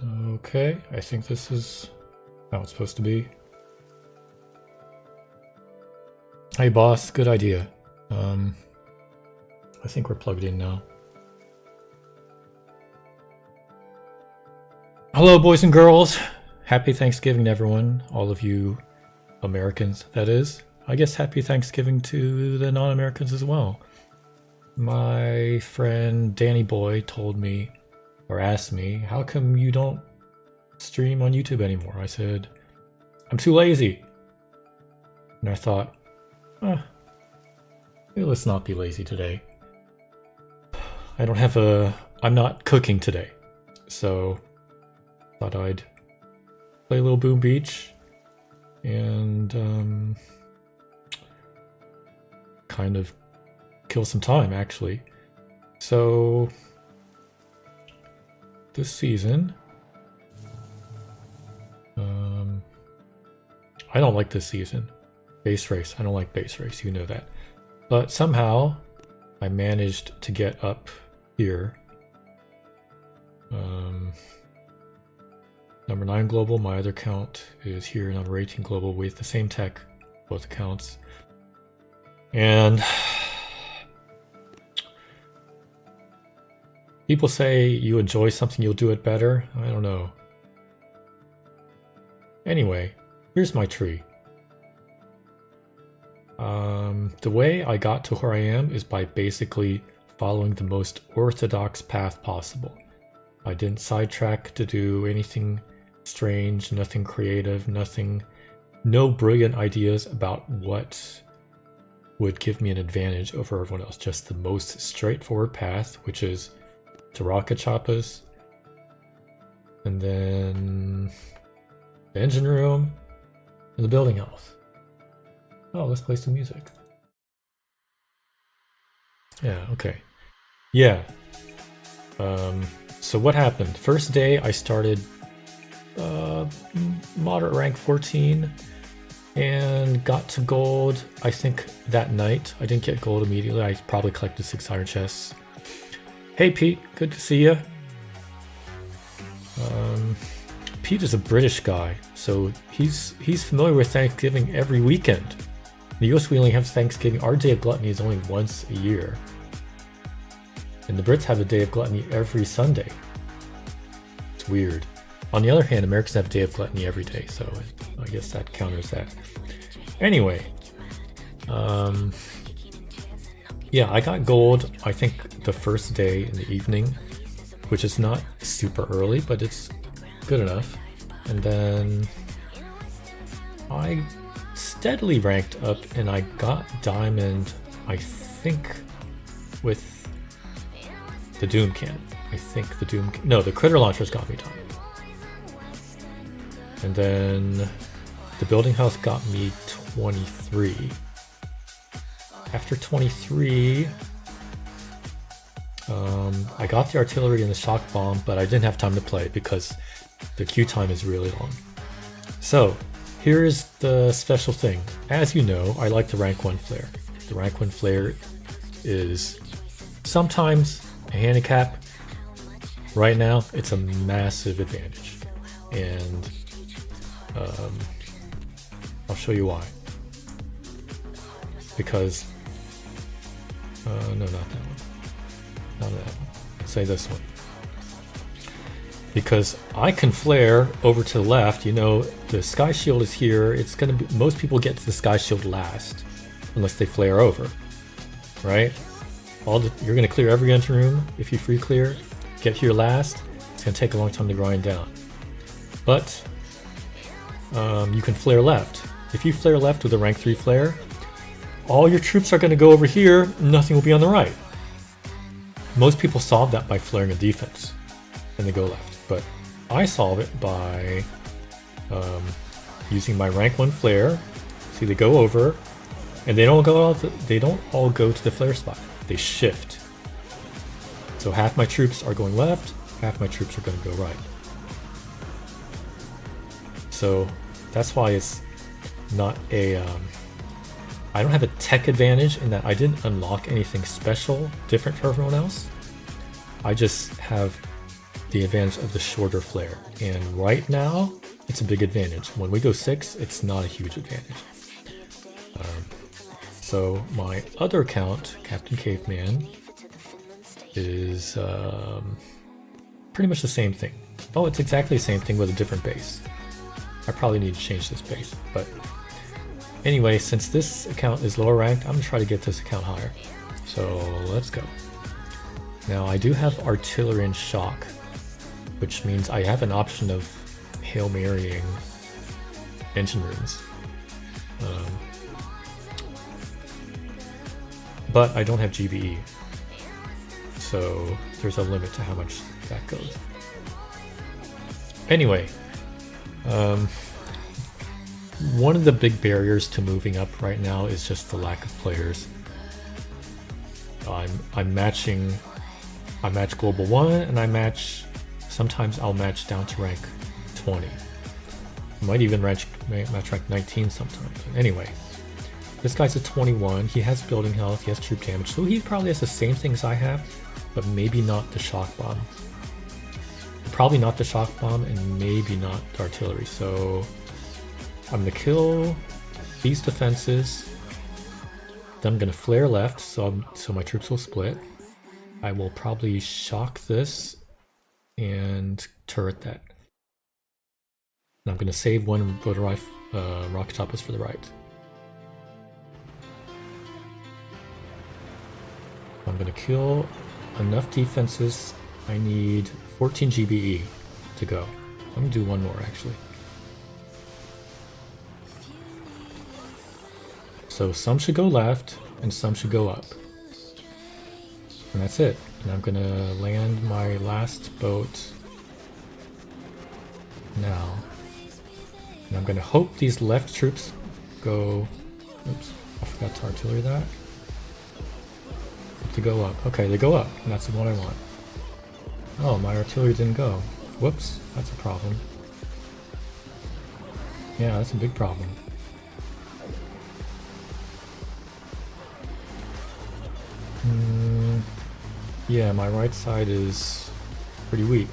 Okay, I think this is how it's supposed to be. Hey boss, good idea. I think we're plugged in now. Hello boys and girls! Happy Thanksgiving to everyone, all of you Americans, that is. I guess happy Thanksgiving to the non-Americans as well. My friend Danny Boy told me, or asked me, how come you don't stream on YouTube anymore? I said, I'm too lazy. And I thought, maybe let's not be lazy today. I'm not cooking today. So, thought I'd play a little Boom Beach and kind of kill some time, actually. So, this season, I don't like this season. Base race, I don't like base race, you know that. But somehow, I managed to get up here. Number 9 global, my other account is here, number 18 global with the same tech, both accounts. And people say you enjoy something, you'll do it better. I don't know. Anyway, here's my tree. The way I got to where I am is by basically following the most orthodox path possible. I didn't sidetrack to do anything strange, nothing creative, no brilliant ideas about what would give me an advantage over everyone else. Just the most straightforward path, which is to rocket choppas, and then the engine room, and the building house. Oh, let's play some music. Yeah, okay. Yeah. So what happened? First day I started moderate rank 14 and got to gold, I think, that night. I didn't get gold immediately. I probably collected 6 iron chests. Hey Pete, good to see you. Pete is a British guy, so he's familiar with Thanksgiving every weekend. In the US we only have Thanksgiving. Our day of gluttony is only once a year. And the Brits have a day of gluttony every Sunday. It's weird. On the other hand, Americans have a day of gluttony every day, so I guess that counters that. Anyway, yeah, I got gold, I think, the first day in the evening, which is not super early, but it's good enough. And then I steadily ranked up and I got diamond, I think, with the Doom Cannon. The critter launchers got me diamond. And then the building house got me 23. After 23, I got the artillery and the shock bomb, but I didn't have time to play because the queue time is really long. So here's the special thing. As you know, I like the rank 1 flare. The rank 1 flare is sometimes a handicap. Right now, it's a massive advantage. And I'll show you why. Because, no, not that one. Not that one. Say this one. Because I can flare over to the left. You know, the sky shield is here. It's gonna be, most people get to the sky shield last, unless they flare over, right? You're gonna clear every engine room. If you free clear, get here last. It's gonna take a long time to grind down. But you can flare left. If you flare left with a rank 3 flare, all your troops are going to go over here, nothing will be on the right. Most people solve that by flaring a defense, and they go left. But I solve it by using my rank 1 flare. See, they go over, and they don't all go to the flare spot. They shift. So half my troops are going left, half my troops are going to go right. So that's why it's not a, I don't have a tech advantage in that I didn't unlock anything special different for everyone else. I just have the advantage of the shorter flare. And right now, it's a big advantage. When we go 6, it's not a huge advantage. So my other account, Captain Caveman, is pretty much the same thing. Oh, it's exactly the same thing with a different base. I probably need to change this base, but anyway, since this account is lower ranked, I'm gonna try to get this account higher. So let's go. Now I do have artillery and shock, which means I have an option of Hail Marying engine rooms. But I don't have GBE, so there's a limit to how much that goes. Anyway, one of the big barriers to moving up right now is just the lack of players. I match Global 1, and sometimes I'll match down to rank 20. I might even match rank 19 sometimes. Anyway, this guy's a 21, he has building health, he has troop damage, so he probably has the same things I have, but maybe not the shock bomb. Probably not the shock bomb, and maybe not the artillery, so I'm gonna kill these defenses, then I'm gonna flare left, so my troops will split. I will probably shock this and turret that. And I'm gonna save one rocket choppers for the right. I'm gonna kill enough defenses. I need 14 GBE to go. I'm gonna do one more actually. So some should go left and some should go up. And that's it. And I'm gonna land my last boat now. And I'm gonna hope these left troops go... Oops, I forgot to artillery that. To go up. Okay, they go up, and that's what I want. Oh, my artillery didn't go. Whoops, that's a problem. Yeah, that's a big problem. Yeah, my right side is pretty weak.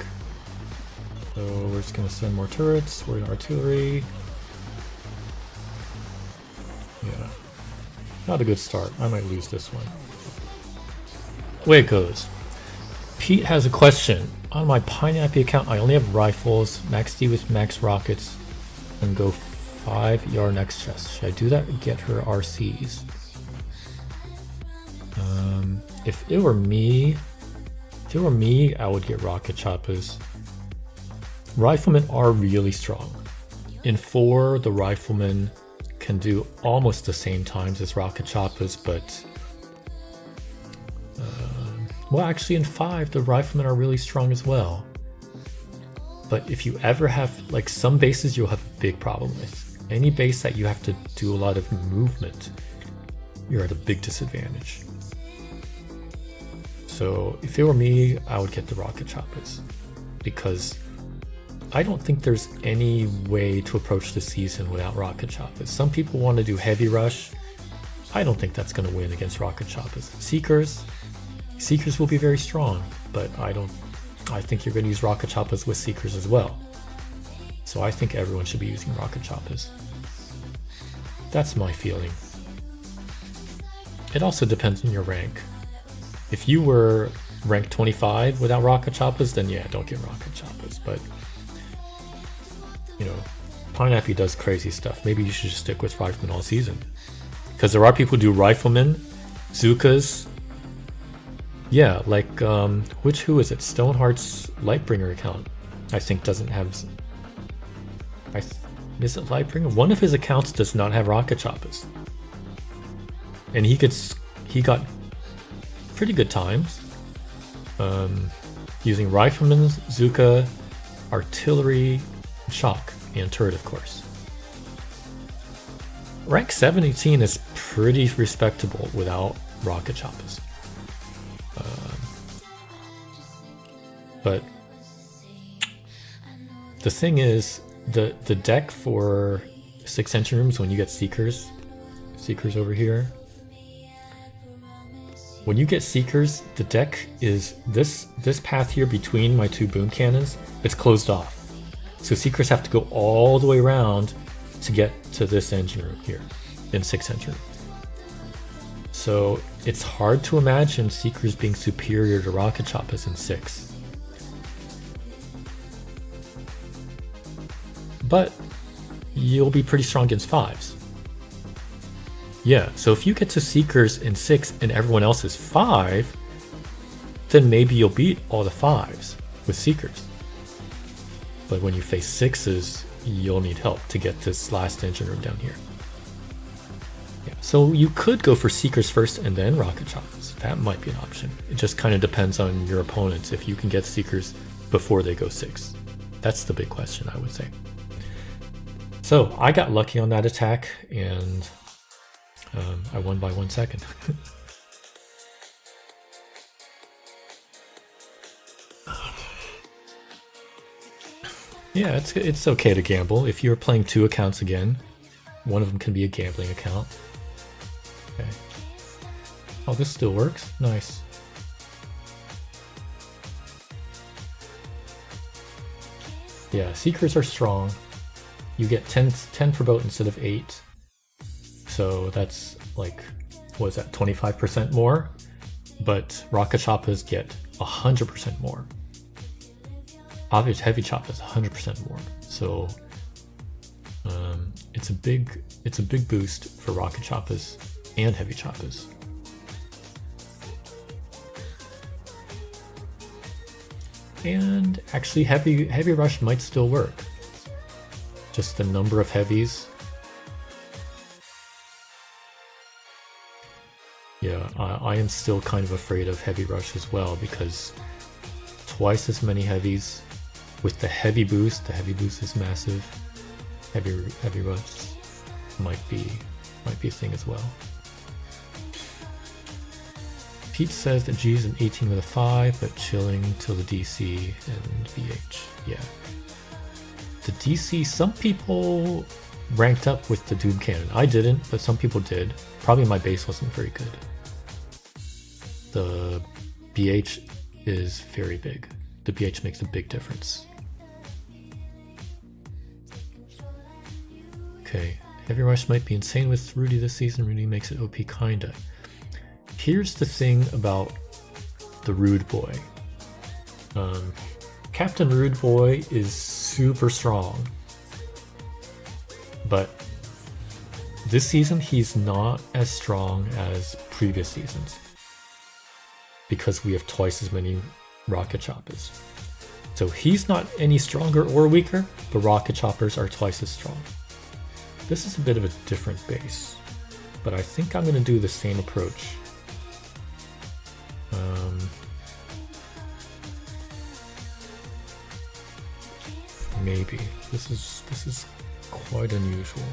So we're just gonna send more turrets, we're in artillery. Yeah. Not a good start. I might lose this one. Way it goes. Pete has a question. On my Pineapple account, I only have rifles, max D with max rockets, and go 5 yard next chest. Should I do that or get her RCs? If it were me, I would get rocket choppers. Riflemen are really strong. In 4, the riflemen can do almost the same times as rocket choppers, but well, actually in 5, the riflemen are really strong as well. But if you ever have, like some bases you'll have a big problem with. Any base that you have to do a lot of movement, you're at a big disadvantage. So if it were me, I would get the rocket choppers. Because I don't think there's any way to approach the season without rocket choppers. Some people want to do heavy rush. I don't think that's going to win against rocket choppers. Seekers will be very strong, but I think you're going to use rocket choppers with Seekers as well. So I think everyone should be using rocket choppers. That's my feeling. It also depends on your rank. If you were ranked 25 without rocket choppers, then yeah, don't get rocket choppers. But, you know, Pineapple does crazy stuff. Maybe you should just stick with riflemen all season. Because there are people who do riflemen, Zukas. Yeah, like, who is it? Stoneheart's Lightbringer account, I think doesn't have... Is it Lightbringer? One of his accounts does not have rocket choppers. And he got pretty good times. Using riflemen, Zuka, artillery, shock, and turret, of course. Rank 17 is pretty respectable without rocket choppers. But the thing is, the deck for 6 engine rooms when you get Seekers over here, When you get Seekers, the deck is this path here between my two boom cannons, it's closed off. So Seekers have to go all the way around to get to this engine room here in 6 engine. So it's hard to imagine Seekers being superior to Rocket Choppas in 6. But you'll be pretty strong against 5s. Yeah, so if you get to Seekers in 6 and everyone else is 5, then maybe you'll beat all the 5s with Seekers. But when you face 6s, you'll need help to get this last engine room down here. Yeah, so you could go for Seekers first and then Rocket Choppas. That might be an option. It just kind of depends on your opponents if you can get Seekers before they go 6. That's the big question, I would say. So I got lucky on that attack, and I won by 1 second. Yeah, it's okay to gamble. If you're playing 2 accounts again, one of them can be a gambling account. Okay. Oh, this still works? Nice. Yeah, Seekers are strong. You get 10 per boat instead of 8. So that's like, what is that, 25% more? But Rocket Choppas get 100% more. Obviously, Heavy Choppas 100% more. So it's a big boost for Rocket Choppas and Heavy Choppas. And actually, Heavy Rush might still work. Just the number of heavies. Yeah, I am still kind of afraid of Heavy Rush as well, because twice as many heavies with the heavy boost. The heavy boost is massive. Heavy Rush might be a thing as well. Pete says that G is an 18 with a 5, but chilling till the DC and VH. Yeah. The DC, some people ranked up with the Doom Cannon. I didn't, but some people did. Probably my base wasn't very good. The BH is very big. The BH makes a big difference. Okay, Heavy Rush might be insane with Rudy this season. Rudy makes it OP kinda. Here's the thing about the Rude Boy. Captain Rude Boy is super strong, but this season he's not as strong as previous seasons because we have twice as many Rocket Choppas. So he's not any stronger or weaker, but Rocket Choppers are twice as strong. This is a bit of a different base, but I think I'm going to do the same approach. Maybe. This is quite unusual.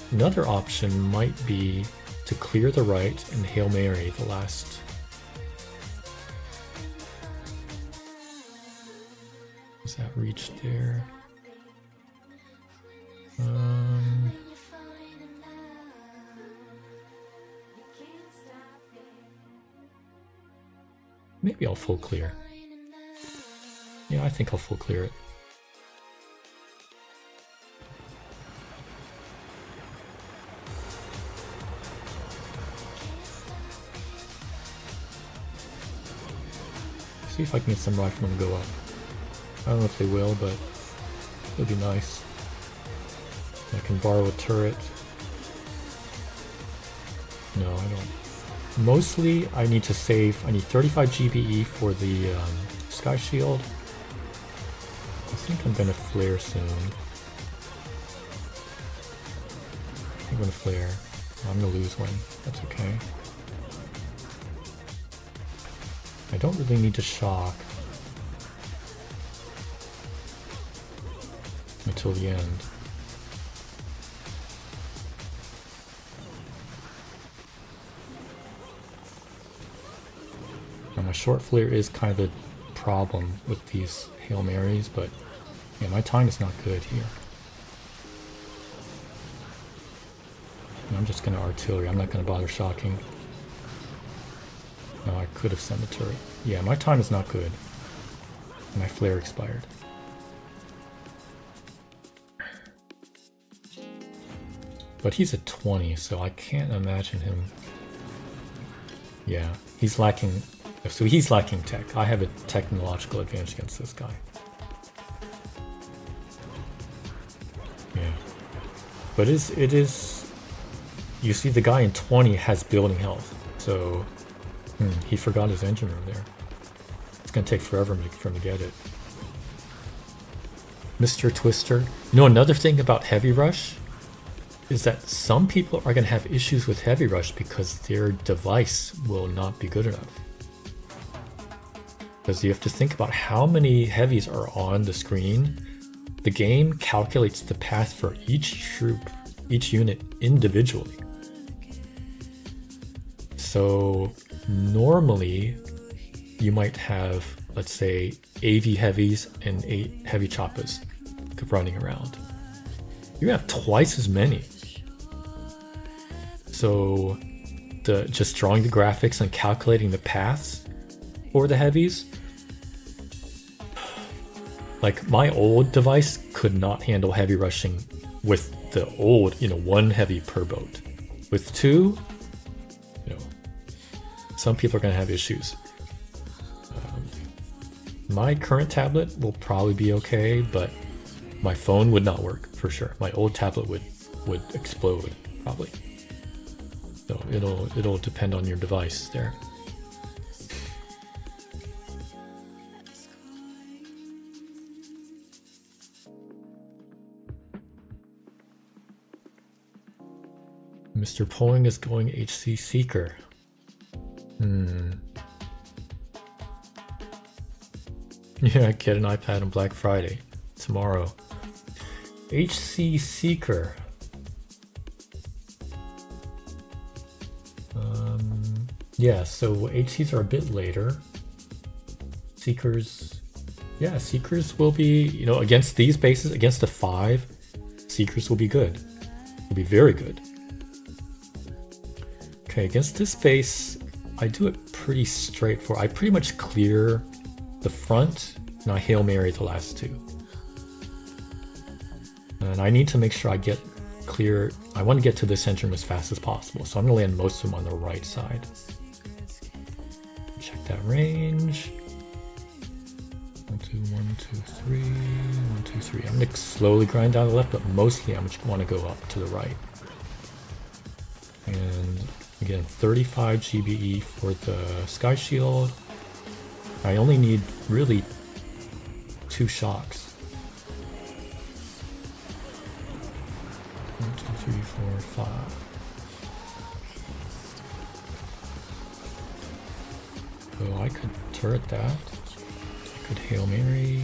Another option might be to clear the right and Hail Mary the last. Is that reach there? Maybe I'll full clear. Yeah, I think I'll full clear it. See if I can get some riflemen to go up. I don't know if they will, but it'll be nice. I can borrow a turret. No, I don't. Mostly, I need to save. I need 35 GBE for the Sky Shield. I think I'm gonna flare soon. I'm gonna flare. I'm gonna lose one. That's okay. I don't really need to shock until the end. Now my short flare is kind of a problem with these Hail Marys, but yeah, my time is not good here. And I'm just gonna artillery, I'm not gonna bother shocking. Oh, I could have sent a turret. Yeah, my time is not good. My flare expired. But he's at 20, so I can't imagine him. Yeah, he's lacking. So he's lacking tech. I have a technological advantage against this guy. Yeah. But it is. You see, the guy in 20 has building health. So he forgot his engine room there. It's gonna take forever for him to get it. Mr. Twister. You know, another thing about Heavy Rush is that some people are going to have issues with Heavy Rush because their device will not be good enough. Because you have to think about how many heavies are on the screen. The game calculates the path for each troop, each unit individually. So normally you might have, let's say, AV heavies and 8 heavy choppas running around. You have twice as many. So just drawing the graphics and calculating the paths for the heavies, like my old device could not handle heavy rushing with the old, 1 heavy per boat. With 2, some people are going to have issues. My current tablet will probably be okay, but my phone would not work for sure. My old tablet would explode probably. So it'll depend on your device there. Mr. Poing is going HC Seeker. Yeah, get an iPad on Black Friday. Tomorrow. HC Seeker. Yeah, so HCs are a bit later. Seekers, yeah, Seekers will be, against these bases, against the 5, Seekers will be good. Will be very good. Okay, against this base, I do it pretty straightforward. I pretty much clear the front, and I Hail Mary the last 2. And I need to make sure I get clear. I want to get to the center as fast as possible, so I'm going to land most of them on the right side. Check that range. 1, 2, 1, 2, 3, 1, 2, 3. I'm going to slowly grind down the left, but mostly I just want to go up to the right. And again, 35 GBE for the Sky Shield. I only need really 2 shocks. 1, 2, 3, 4, 5. So I could turret that. I could Hail Mary.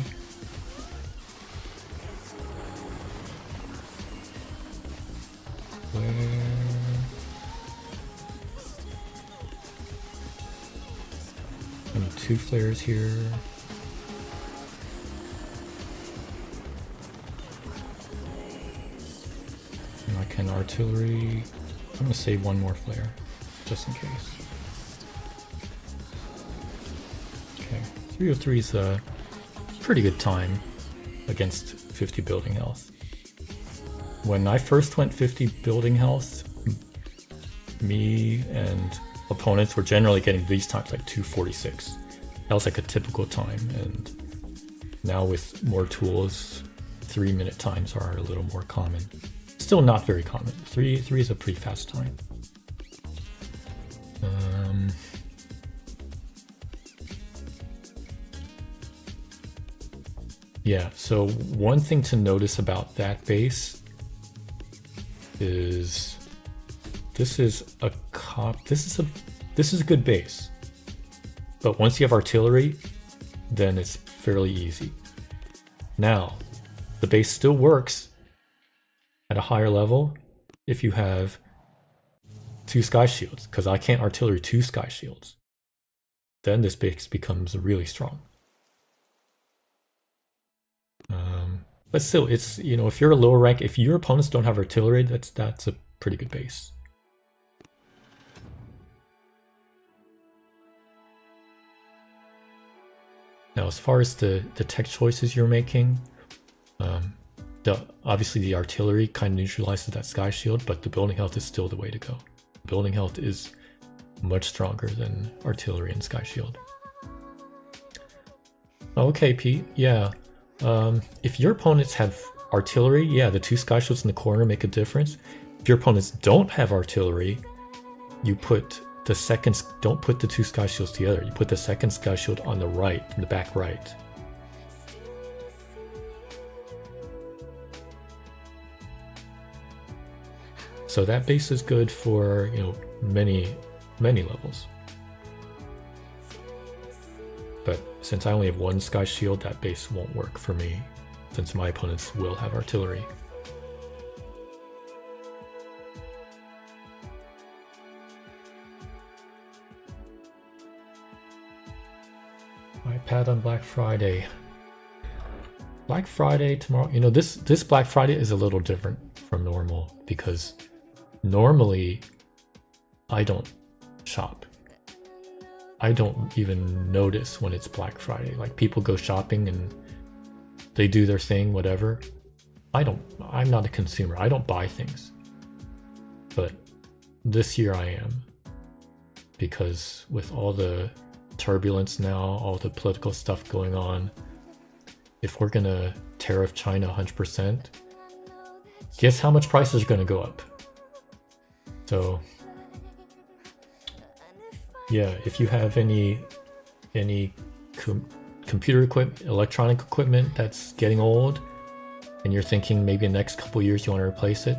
Where? I need 2 flares here. And I can artillery. I'm gonna save 1 more flare, just in case. Okay, 303 is a pretty good time against 50 building health. When I first went 50 building health, me and opponents were generally getting these times like 246. That was like a typical time, and now with more tools, 3-minute times are a little more common. Still not very common. 3 is a pretty fast time. Yeah, so one thing to notice about that base is this is a good base. But once you have artillery, then it's fairly easy. Now, the base still works at a higher level if you have 2 sky shields, because I can't artillery 2 sky shields. Then this base becomes really strong. But still, it's, if you're a lower rank, if your opponents don't have artillery, that's a pretty good base. Now, as far as the tech choices you're making, obviously the artillery kind of neutralizes that sky shield, but the building health is still the way to go. Building health is much stronger than artillery and sky shield. Okay, Pete. Yeah. If your opponents have artillery, yeah, the 2 sky shields in the corner make a difference. If your opponents don't have artillery, you put the second. Don't put the 2 sky shields together. You put the second sky shield on the right, in the back right. So that base is good for, you know, many levels. But since I only have 1 sky shield, that base won't work for me, since my opponents will have artillery. iPad on Black Friday. Black Friday tomorrow. You know, this Black Friday is a little different from normal because normally I don't shop. I don't even notice when it's Black Friday. Like, people go shopping and they do their thing, whatever. I'm not a consumer. I don't buy things. But this year I am. Because with all the turbulence now, all the political stuff going on, if we're gonna tariff China 100%, guess how much prices are gonna go up? So yeah, if you have any computer equipment, electronic equipment that's getting old, and you're thinking maybe in the next couple years you want to replace it,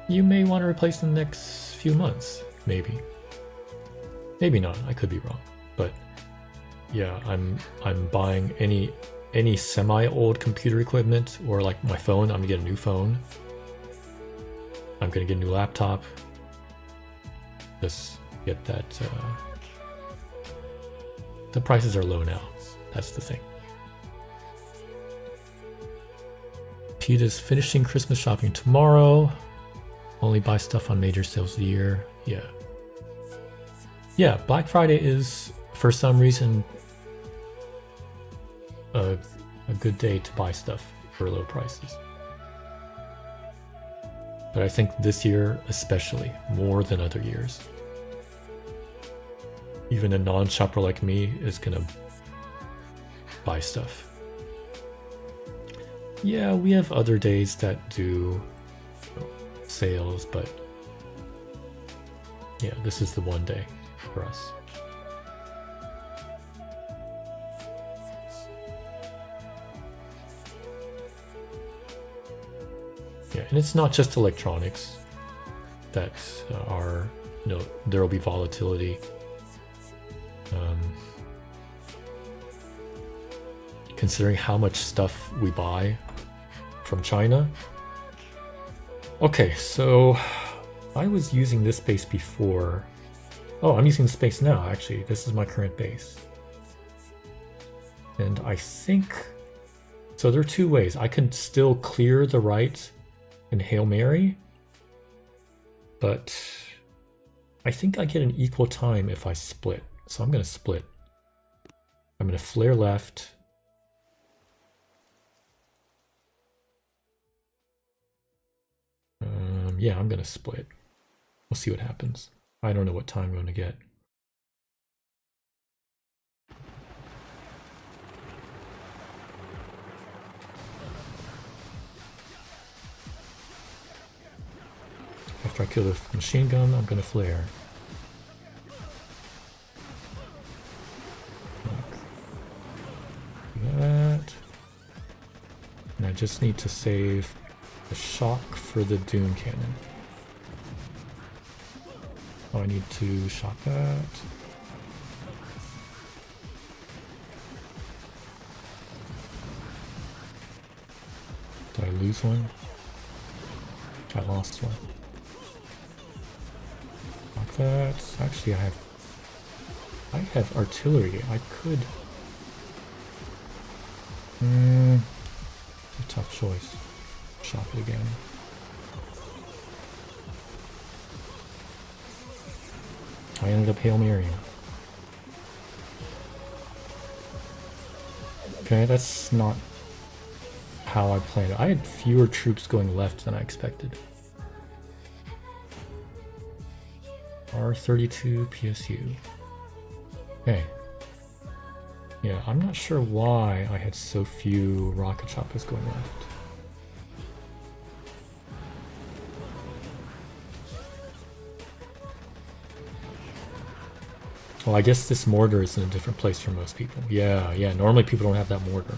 you may want to replace in the next few months, maybe. Maybe not. I could be wrong, but yeah, I'm buying any semi-old computer equipment, or like my phone. I'm gonna get a new phone. I'm gonna get a new laptop. Just get that. The prices are low now. That's the thing. Pete is finishing Christmas shopping tomorrow. Only buy stuff on major sales of the year. Yeah. Yeah, Black Friday is, for some reason, a good day to buy stuff for low prices. But I think this year especially, more than other years. Even a non-shopper like me is gonna buy stuff. Yeah, we have other days that do sales, but yeah, this is the one day for us. Yeah, and it's not just electronics that are, you know, there will be volatility. Considering how much stuff we buy from China. Okay, so I was using this base before. Oh, I'm using the base now, actually. This is my current base. And I think, so there are 2 ways. I can still clear the right and Hail Mary, but I think I get an equal time if I split. So I'm gonna split. I'm gonna flare left. Yeah, I'm gonna split. We'll see what happens. I don't know what time I'm gonna get. After I kill the machine gun, I'm gonna flare. Like that. And I just need to save the shock for the Dune cannon. Oh, I need to shock that. Did I lose one? I lost one. Shock that. Actually, I have artillery. I could. It's a tough choice. Shock it again. I ended up Hail Marying. Okay, that's not how I planned it. I had fewer troops going left than I expected. R32 PSU. Okay. Yeah, I'm not sure why I had so few rocket choppers going left. Well, I guess this mortar is in a different place for most people. Yeah, normally people don't have that mortar.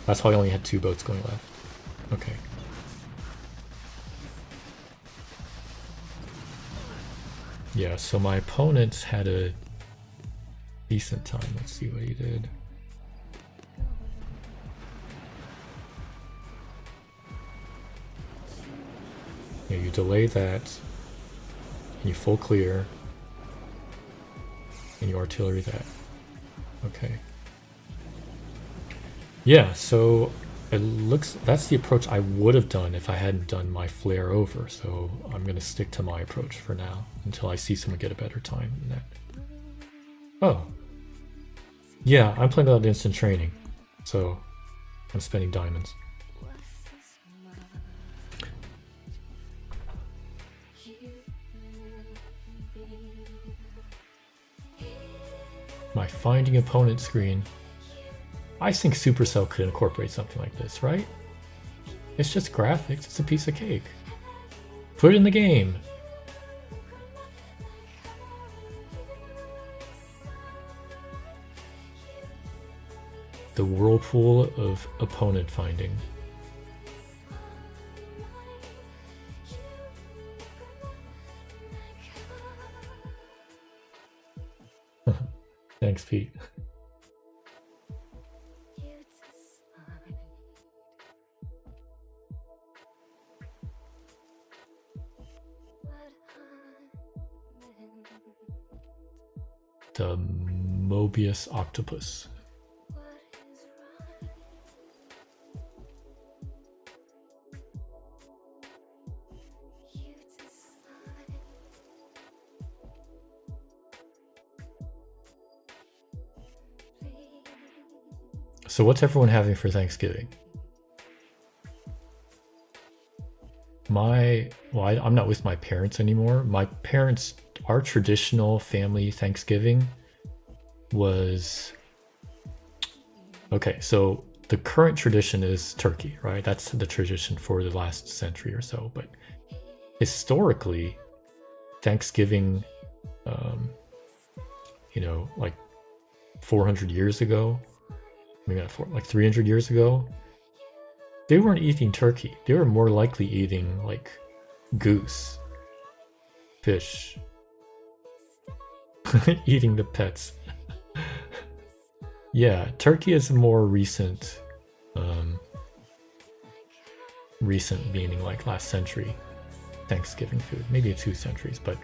That's why I only had 2 boats going left. Okay. Yeah, so my opponent had a decent time. Let's see what he did. Yeah, you delay that, and you full clear, and you artillery that. Okay. Yeah, so it looks, that's the approach I would have done if I hadn't done my flare over, so I'm gonna stick to my approach for now until I see someone get a better time than that. Oh. Yeah, I'm playing without instant training, so I'm spending diamonds. My finding opponent screen. I think Supercell could incorporate something like this, right? It's just graphics, it's a piece of cake. Put it in the game. The whirlpool of opponent finding. Thanks, Pete. The Mobius octopus. So what's everyone having for Thanksgiving? I'm not with my parents anymore. My parents, our traditional family Thanksgiving was, okay, so the current tradition is turkey, right? That's the tradition for the last century or so. But historically, Thanksgiving, like 400 years ago, maybe not like 300 years ago, they weren't eating turkey. They were more likely eating like goose, fish, eating the pets. Yeah, turkey is a more recent, recent meaning like last century Thanksgiving food, maybe 2 centuries, but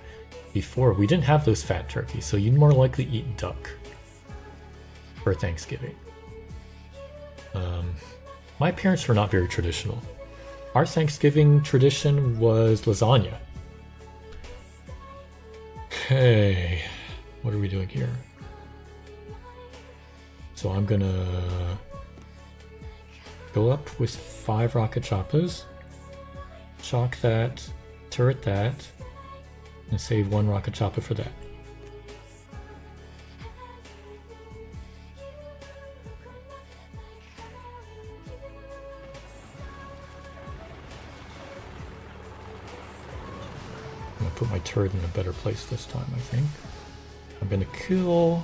before we didn't have those fat turkeys, so you'd more likely eat duck for Thanksgiving. My parents were not very traditional. Our Thanksgiving tradition was lasagna. Okay, what are we doing here? So I'm gonna go up with 5 rocket choppers, chalk that, turret that, and save 1 rocket chopper for that. Put my turret in a better place this time, I think. I'm gonna kill...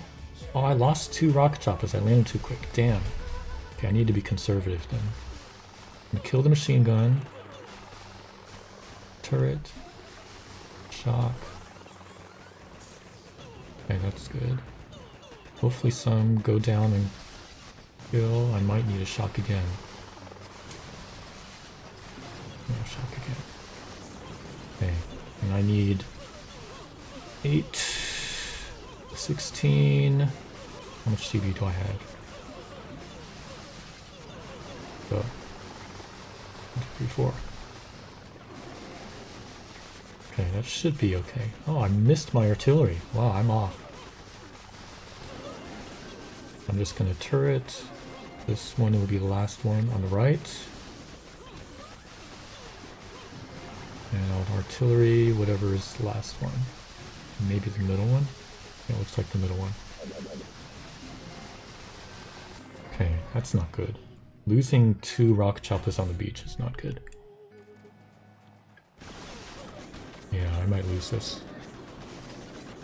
Oh, I lost 2 rocket choppers. I landed too quick. Damn. Okay, I need to be conservative then. I'm gonna kill the machine gun. Turret. Shock. Okay, that's good. Hopefully some go down and kill. I might need a shock again. No, shock again. Okay. And I need 8, 16. How much CV do I have? So, 1, 2, 3, 4. Okay, that should be okay. Oh, I missed my artillery. Wow, I'm off. I'm just gonna turret, This one will be the last one on the right. And I'll artillery, whatever is the last one. Maybe the middle one? Yeah, it looks like the middle one. Okay, that's not good. Losing 2 rocket choppers on the beach is not good. Yeah, I might lose this.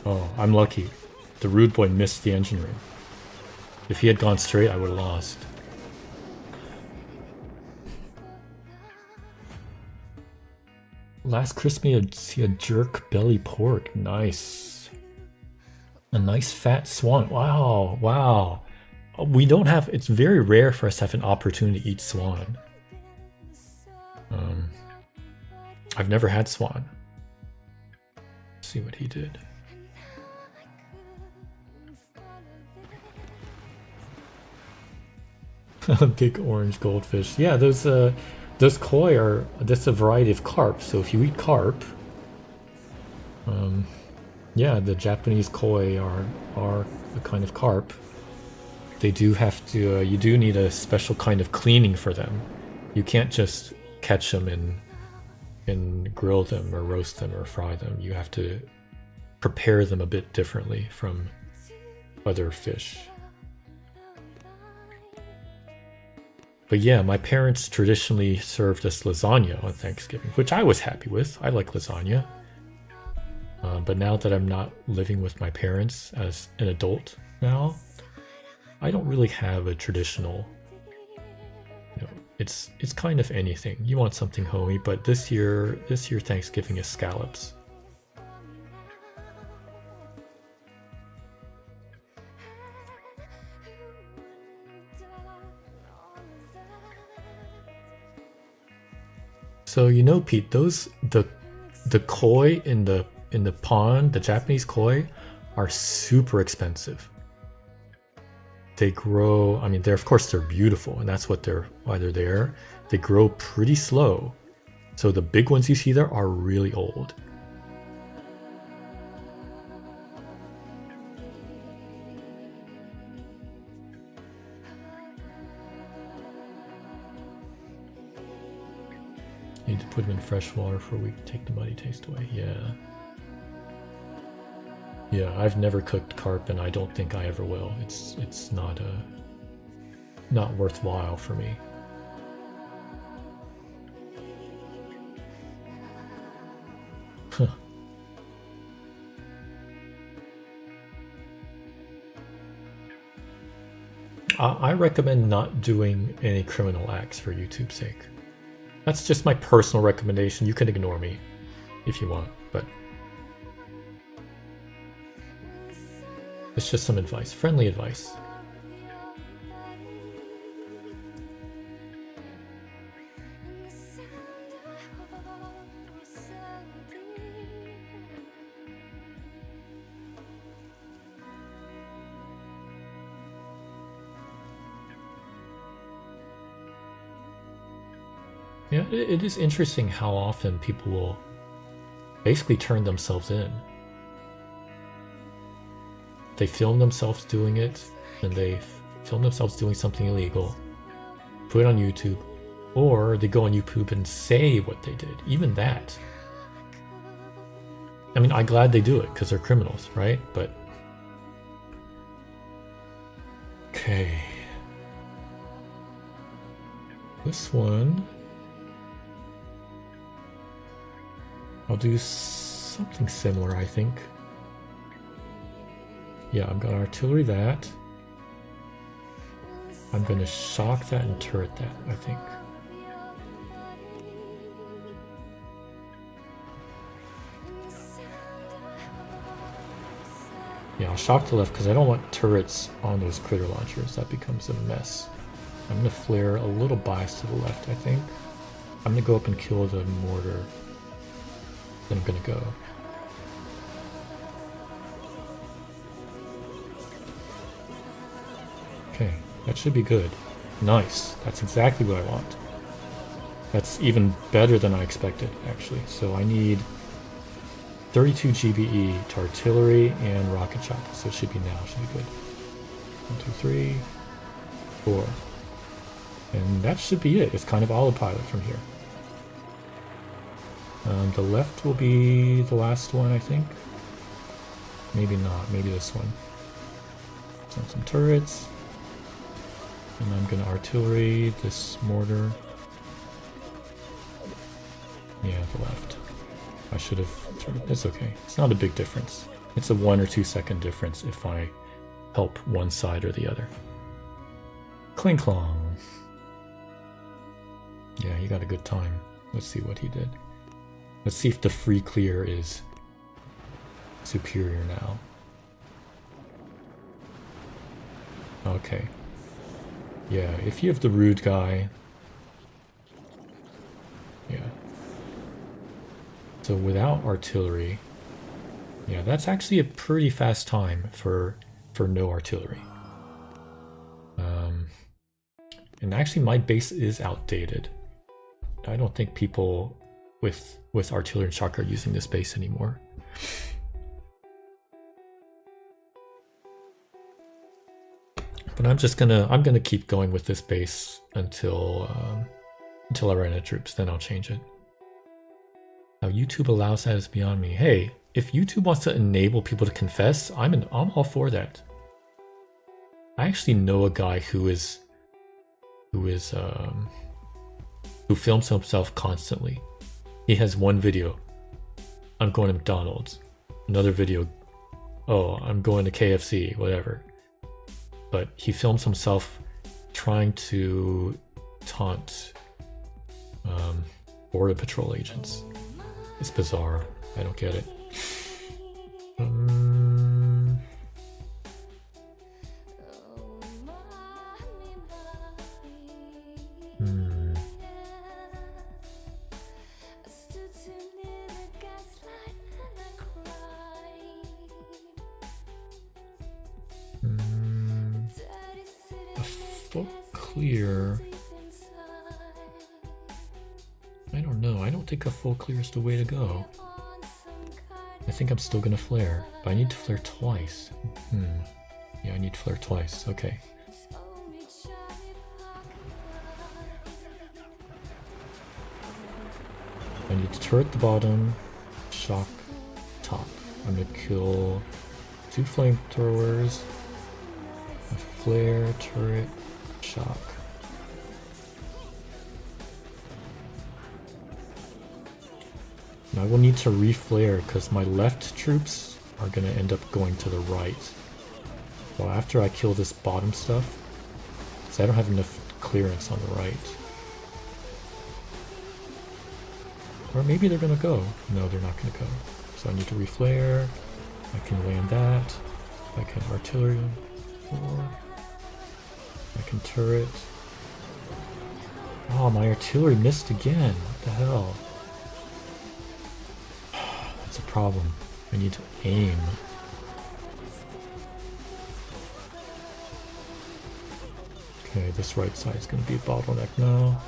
Oh, I'm lucky. The rude boy missed the engine room. If he had gone straight, I would have lost. Last Christmas, I see a jerk belly pork. Nice. A nice fat swan. Wow, wow. We don't have, it's very rare for us to have an opportunity to eat swan. I've never had swan. Let's see what he did. Big orange goldfish. Yeah, those koi are, that's a variety of carp. So if you eat carp, yeah, the Japanese koi are a kind of carp. They do have to, you do need a special kind of cleaning for them. You can't just catch them and grill them or roast them or fry them. You have to prepare them a bit differently from other fish. But yeah, my parents traditionally served us lasagna on Thanksgiving, which I was happy with. I like lasagna. But now that I'm not living with my parents as an adult now, I don't really have a traditional, you know, it's kind of anything. You want something homey, but this year Thanksgiving is scallops. So you know, Pete, the koi in the pond, the Japanese koi, are super expensive. They grow, I mean, of course they're beautiful, and that's why they're there. They grow pretty slow. So the big ones you see there are really old. Need to put them in fresh water for a week to take the muddy taste away. Yeah. Yeah, I've never cooked carp, and I don't think I ever will. It's not worthwhile for me. Huh. I recommend not doing any criminal acts for YouTube's sake. That's just my personal recommendation. You can ignore me if you want, but it's just some advice, friendly advice. Yeah, it is interesting how often people will basically turn themselves in. They film themselves doing it, and they film themselves doing something illegal, put it on YouTube, or they go on YouTube and say what they did. Even that. I mean, I'm glad they do it because they're criminals, right? But okay, this one I'll do something similar, I think. Yeah, I'm gonna artillery that. I'm gonna shock that and turret that, I think. Yeah, I'll shock the left because I don't want turrets on those critter launchers. That becomes a mess. I'm gonna flare a little bias to the left, I think. I'm gonna go up and kill the mortar. Then I'm gonna go. Okay, that should be good. Nice. That's exactly what I want. That's even better than I expected, actually. So I need 32 GBE to artillery and rocket shot. So it should be now. Should be good. 1, 2, 3, 4. And that should be it. It's kind of autopilot from here. The left will be the last one, I think. Maybe not. Maybe this one. Send some turrets. And I'm gonna artillery this mortar. Yeah, the left. I should have... It's okay. It's not a big difference. It's a 1 or 2 second difference if I help one side or the other. Kling clong. Yeah, he got a good time. Let's see what he did. Let's see if the free clear is superior now. Okay. Yeah, if you have the rude guy... Yeah. So without artillery... Yeah, that's actually a pretty fast time for no artillery. And actually my base is outdated. I don't think people with artillery and shock are using this base anymore. But I'm gonna keep going with this base until I run out of troops, then I'll change it. How YouTube allows that is beyond me. Hey, if YouTube wants to enable people to confess, I'm all for that. I actually know a guy who films himself constantly. He has one video, I'm going to McDonald's. Another video, oh, I'm going to KFC, whatever. But he films himself trying to taunt Border Patrol agents. It's bizarre. I don't get it. A full clear. I don't know. I don't think a full clear is the way to go. I think I'm still gonna flare, but I need to flare twice. Yeah, I need to flare twice. Okay. I need to turret the bottom, shock top. I'm gonna kill 2 flamethrowers, a flare, turret, shock. Now I will need to reflare because my left troops are gonna end up going to the right. Well, after I kill this bottom stuff, because I don't have enough clearance on the right. Or maybe they're gonna go. No, they're not gonna go. So I need to reflare. I can land that. I can artillery. I can turret. Oh, my artillery missed again. What the hell? That's a problem. I need to aim. Okay, this right side is going to be a bottleneck now.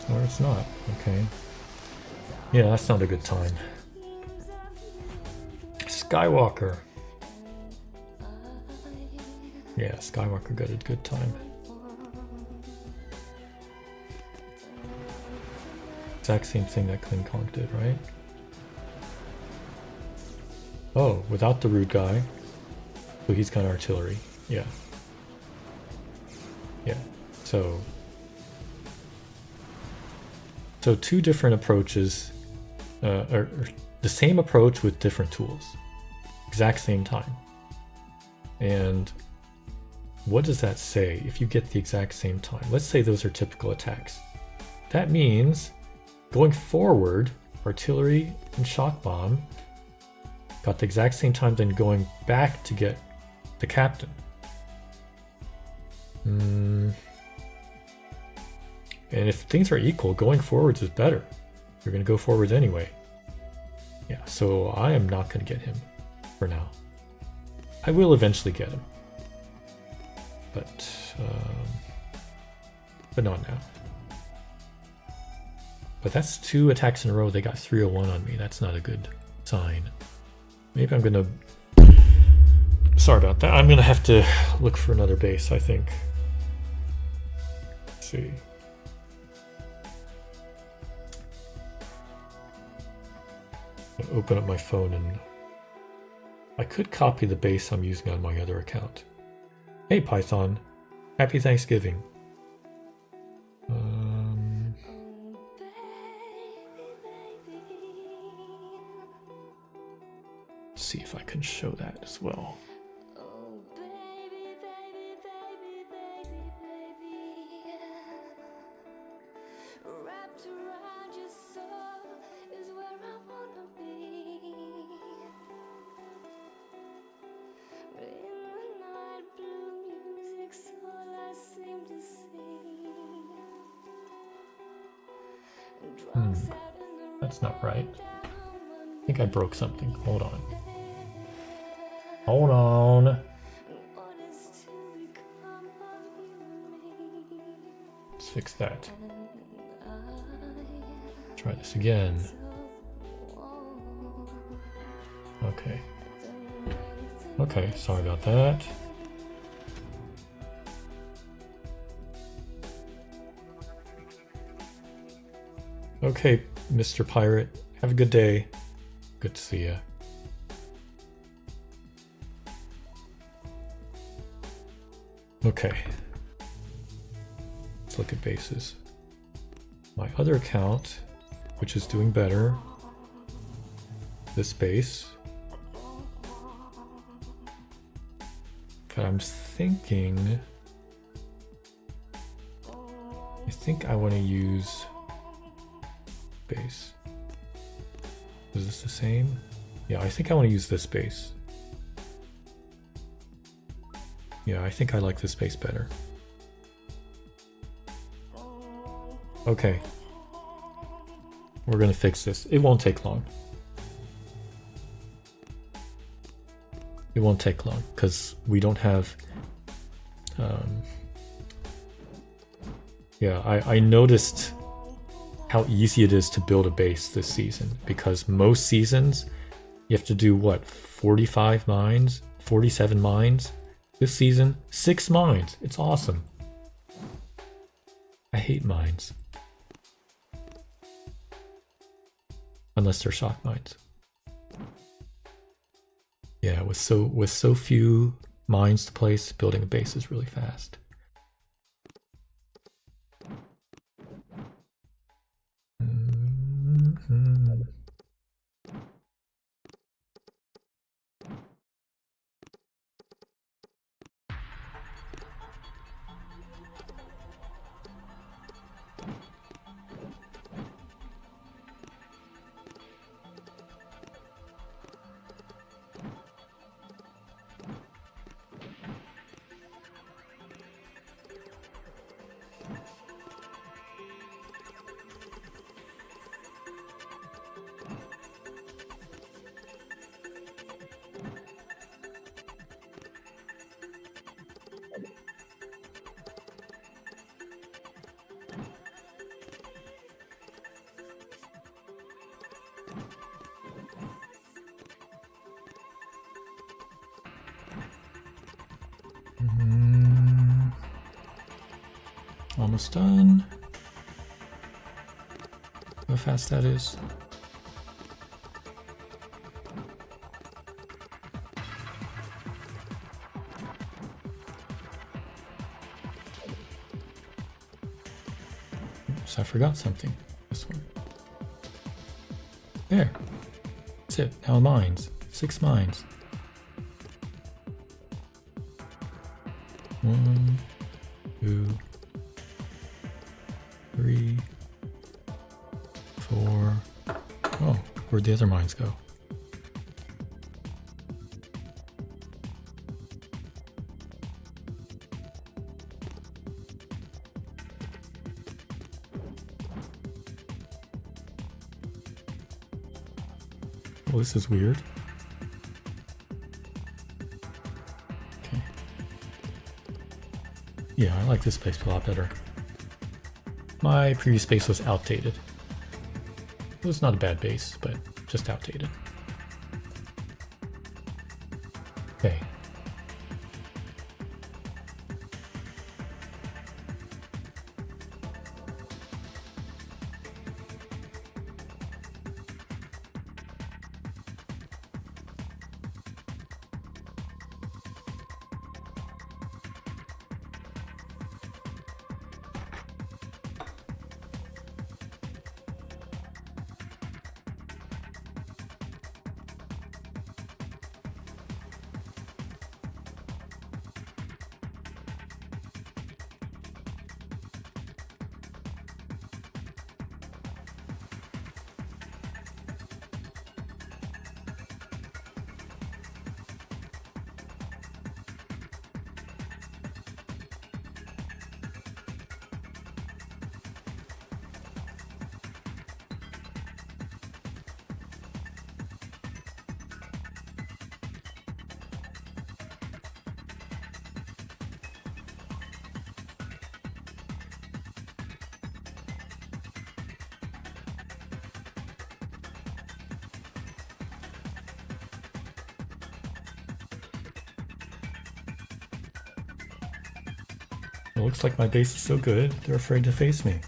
Or it's not. Okay. Yeah, that's not a good time. Skywalker. Yeah, Skywalker got a good time. Exact same thing that Kling Kong did, right? Oh, without the rude guy. So he's got artillery. Yeah. Yeah. So 2 different approaches, or the same approach with different tools. Exact same time. And what does that say if you get the exact same time? Let's say those are typical attacks. That means going forward, artillery and shock bomb got the exact same time, then going back to get the captain. And if things are equal, going forwards is better. You're going to go forwards anyway. Yeah, so I am not going to get him for now. I will eventually get him. But not now. But that's 2 attacks in a row. They got 301 on me. That's not a good sign. Maybe I'm going to Sorry about that. I'm gonna have to look for another base, I think. Let's see. I'll open up my phone and I could copy the base I'm using on my other account. Hey Python, happy Thanksgiving. Let's see if I can show that as well. That's not right. I think I broke something. Hold on. Hold on. Let's fix that. Try this again. Okay. Okay, sorry about that. Okay, Mr. Pirate. Have a good day. Good to see ya. Okay. Let's look at bases. My other account, which is doing better. This base. But I'm thinking... I think I want to use... base. Is this the same? Yeah, I think I want to use this base. Yeah, I think I like this base better. Okay. We're gonna fix this. It won't take long. It won't take long, because we don't have... yeah, I noticed how easy it is to build a base this season, because most seasons you have to do what, 45 mines, 47 mines. This season 6 mines. It's awesome. I hate mines, unless they're shock mines. Yeah, with so few mines to place, building a base is really fast. Almost done. How fast that is. Oops, I forgot something. This one. There. That's it. Now mines. 6 mines. 1, 2, 3, 4. Oh, where'd the other mines go? Well, this is weird. Okay. Yeah, I like this place a lot better. My previous base was outdated. It was not a bad base, but just outdated. Okay. It looks like my base is so good, they're afraid to face me.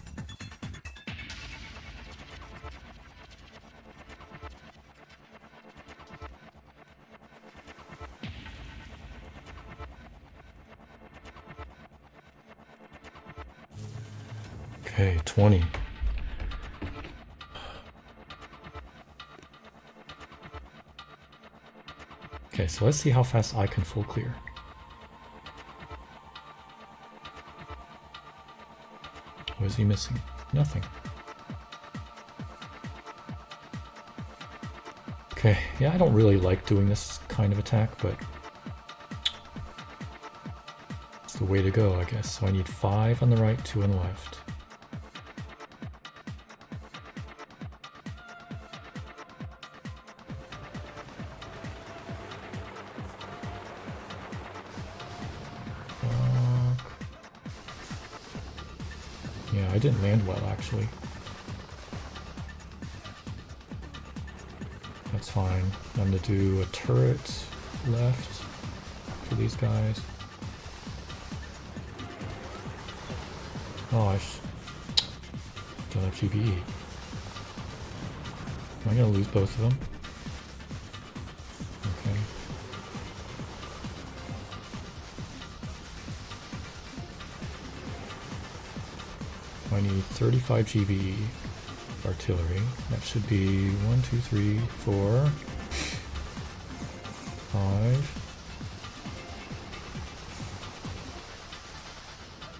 Okay, 20. Okay, so let's see how fast I can full clear. What is he missing? Nothing. Okay, yeah, I don't really like doing this kind of attack, but it's the way to go, I guess. So I need 5 on the right, 2 on the left. Yeah, I didn't land well, actually. That's fine. I'm gonna do a turret left for these guys. Oh, I don't have GBE. Am I gonna lose both of them? Okay. I need 35 GBE artillery. That should be 1, 2, 3, 4, 5.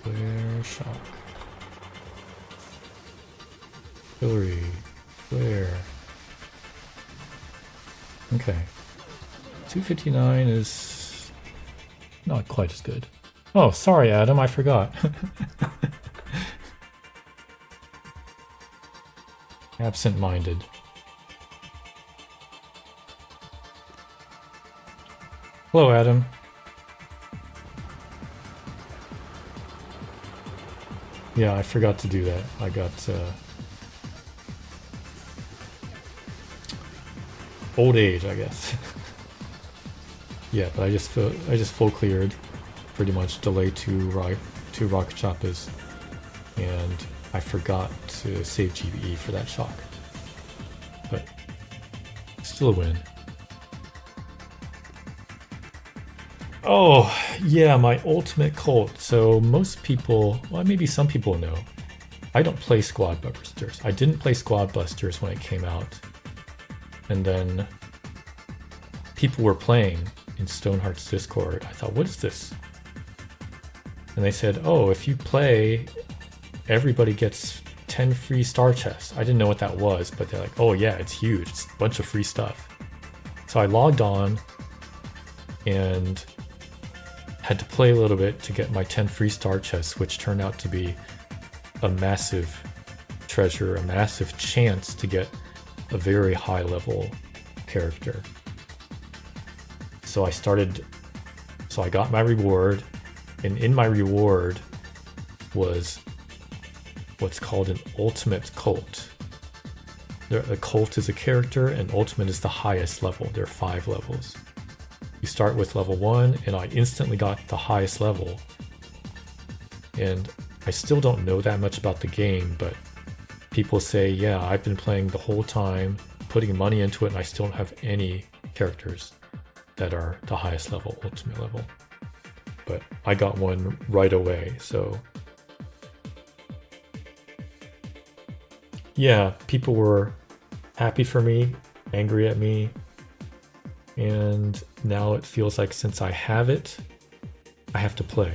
Flare, shock. Artillery, flare. Okay. 259 is not quite as good. Oh, sorry, Adam, I forgot. Absent-minded. Hello, Adam. Yeah, I forgot to do that. I got old age, I guess. Yeah, but I just full cleared, pretty much delayed two rocket choppers, and I forgot to save GBE for that shock. But still a win. Oh, yeah, my ultimate cult. So most people, well, maybe some people know, I don't play Squad Busters. I didn't play Squad Busters when it came out. And then people were playing in Stoneheart's Discord. I thought, what is this? And they said, oh, if you play, everybody gets 10 free star chests. I didn't know what that was, but they're like, oh yeah, it's huge. It's a bunch of free stuff. So I logged on and had to play a little bit to get my 10 free star chests, which turned out to be a massive treasure, a massive chance to get a very high level character. So I got my reward, and in my reward was what's called an ultimate cult. A cult is a character, and ultimate is the highest level. There are 5 levels. You start with level 1, and I instantly got the highest level. And I still don't know that much about the game, but people say, yeah, I've been playing the whole time, putting money into it, and I still don't have any characters that are the highest level, ultimate level. But I got one right away, so yeah, people were happy for me, angry at me, and now it feels like since I have it, I have to play.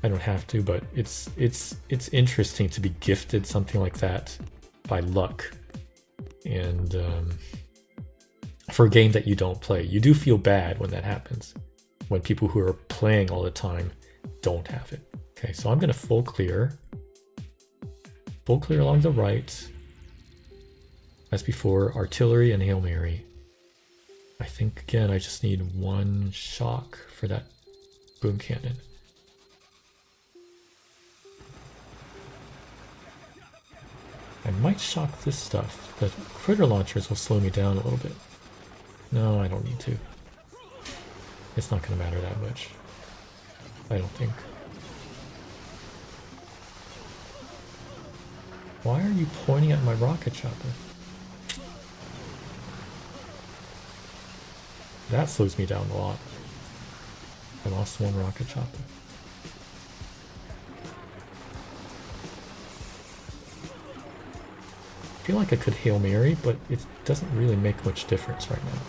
I don't have to, but it's interesting to be gifted something like that by luck, and for a game that you don't play. You do feel bad when that happens, when people who are playing all the time don't have it. Okay, so I'm gonna full clear along the right. As before, artillery and Hail Mary. I think again I just need 1 shock for that boom cannon. I might shock this stuff. The critter launchers will slow me down a little bit. No, I don't need to. It's not going to matter that much. I don't think. Why are you pointing at my rocket chopper? That slows me down a lot. I lost one rocket chopper. I feel like I could Hail Mary, but it doesn't really make much difference right now.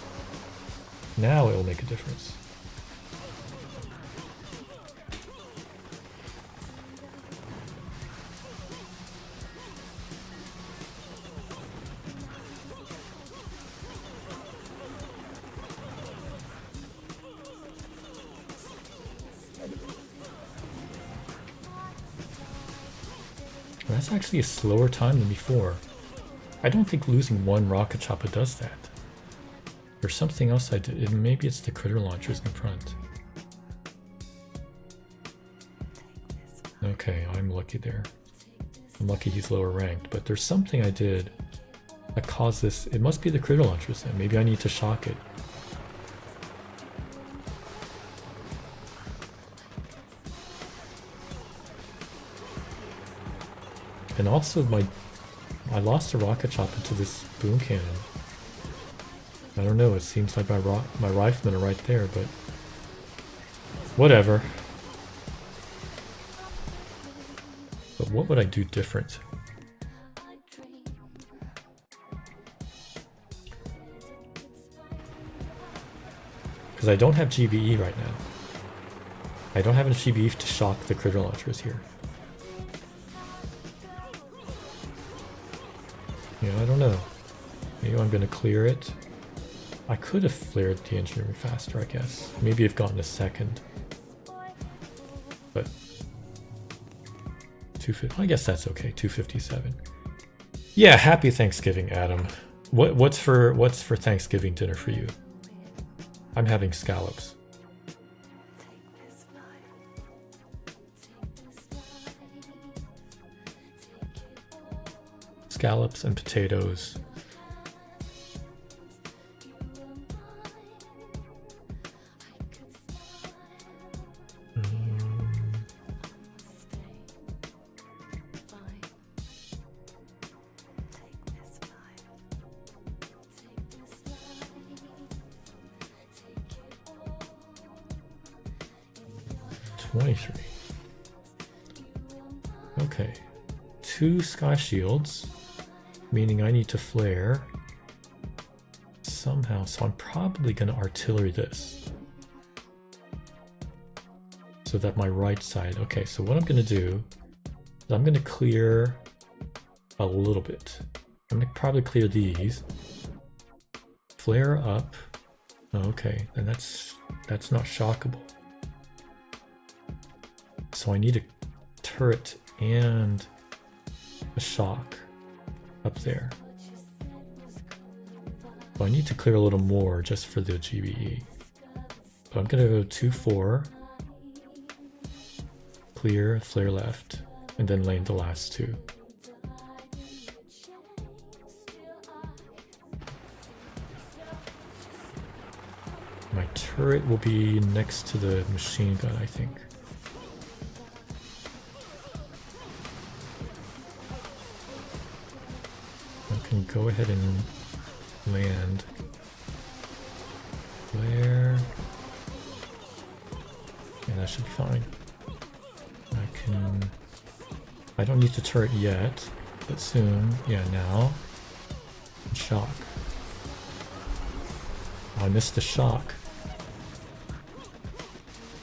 Now it will make a difference. That's actually a slower time than before. I don't think losing one rocket chopper does that. There's something else I did. Maybe it's the critter launchers in front. Okay, I'm lucky there. I'm lucky he's lower ranked, but there's something I did that caused this. It must be the critter launchers then. Maybe I need to shock it. And also I lost a rocket chopper to this boom cannon. I don't know, it seems like my riflemen are right there, but whatever. But what would I do different? Because I don't have GBE right now. I don't have enough GBE to shock the critter launchers here. Yeah, I don't know. Maybe I'm gonna clear it. I could have flared the engineering faster, I guess. Maybe I've gotten a second. But 250, I guess that's okay. 257. Yeah, happy Thanksgiving, Adam. What's for Thanksgiving dinner for you? I'm having scallops. Scallops and potatoes. Okay, 2 sky shields, meaning I need to flare somehow, so I'm probably going to artillery this so that my right side. Okay, so what I'm going to do is I'm going to clear a little bit. I'm going to probably clear these, flare up. Okay, and that's not shockable. So I need a turret and a shock up there. So I need to clear a little more just for the GBE. But I'm gonna go 2-4, clear, flare left, and then lane the last 2. My turret will be next to the machine gun, I think. I can go ahead and land. Flare. Yeah, that should be fine. I don't need the turret yet, but soon. Yeah, now. And shock. Oh, I missed the shock.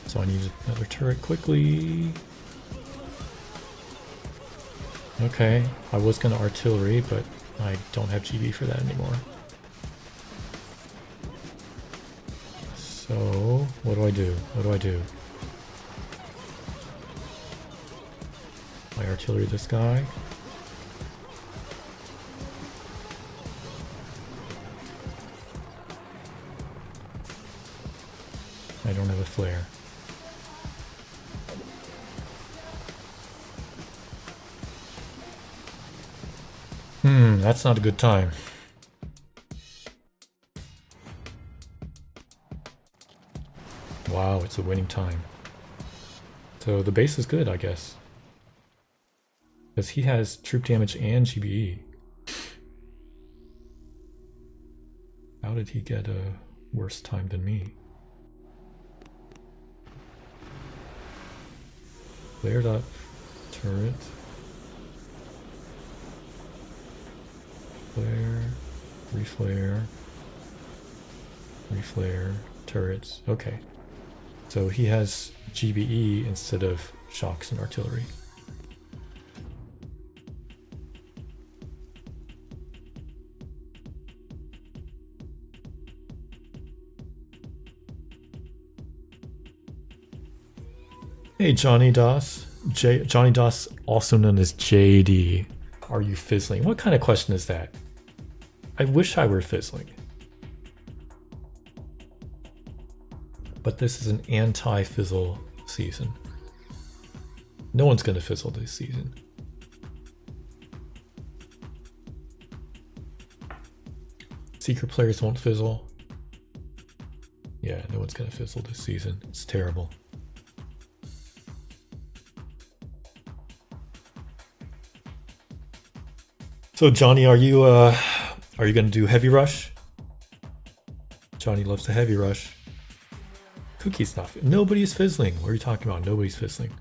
So I need another turret quickly. Okay, I was gonna artillery, but I don't have GB for that anymore. So, what do I do? What do I do? I artillery this guy. I don't have a flare. That's not a good time. Wow, it's a winning time. So the base is good, I guess. Because he has troop damage and GBE. How did he get a worse time than me? Flared up turret. Flare, reflare, reflare, turrets. Okay. So he has GBE instead of shocks and artillery. Hey, Johnny Doss. Johnny Doss, also known as JD. Are you fizzling? What kind of question is that? I wish I were fizzling. But this is an anti-fizzle season. No one's going to fizzle this season. Seeker players won't fizzle. Yeah, no one's going to fizzle this season. It's terrible. So Johnny, are you going to do heavy rush? Johnny loves the heavy rush. Cookie's not. Nobody's fizzling. What are you talking about? Nobody's fizzling.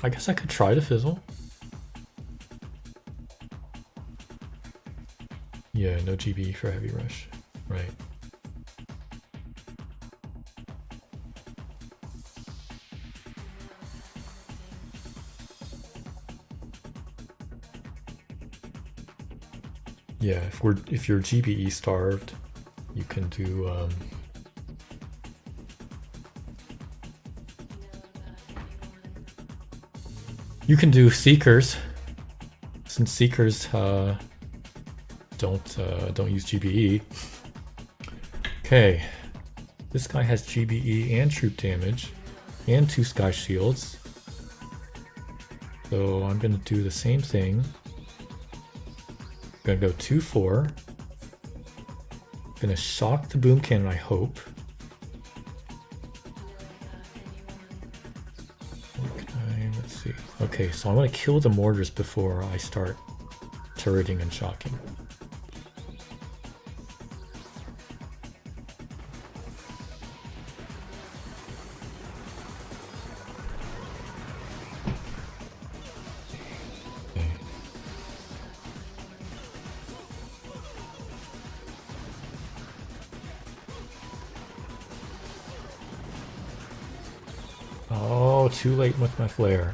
I guess I could try to fizzle. Yeah, no GB for heavy rush. Right. Yeah, if you're GBE starved, you can do Seekers, since Seekers don't use GBE. Okay, this guy has GBE and troop damage and 2 sky shields, so I'm gonna do the same thing. Gonna go 2-4. Gonna shock the boom cannon, I hope. Okay, let's see. Okay, so I want to kill the mortars before I start turreting and shocking. Oh, too late with my flare.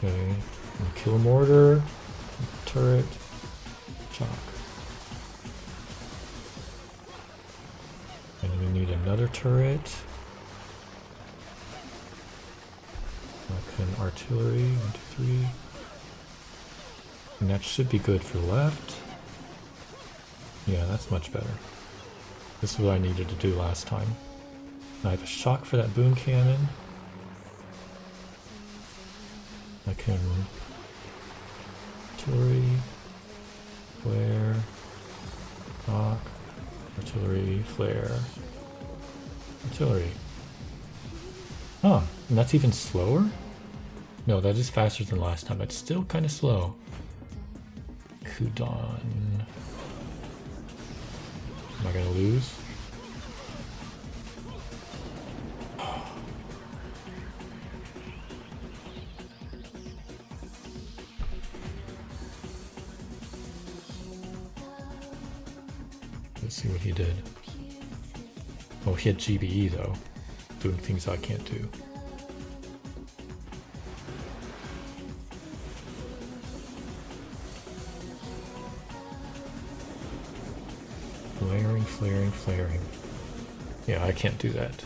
Okay, kill mortar, turret, shock. And we need another turret. Like an artillery, 1, 2, 3. And that should be good for left. Yeah, that's much better. This is what I needed to do last time. I have a shock for that boom cannon. I can artillery, flare, shock, artillery, flare, artillery. Huh, and that's even slower? No, that is faster than last time. It's still kind of slow. Kudan. Am I gonna lose? Let's see what he did. Oh, he had GBE though, doing things I can't do. Flaring, flaring, flaring. Yeah, I can't do that.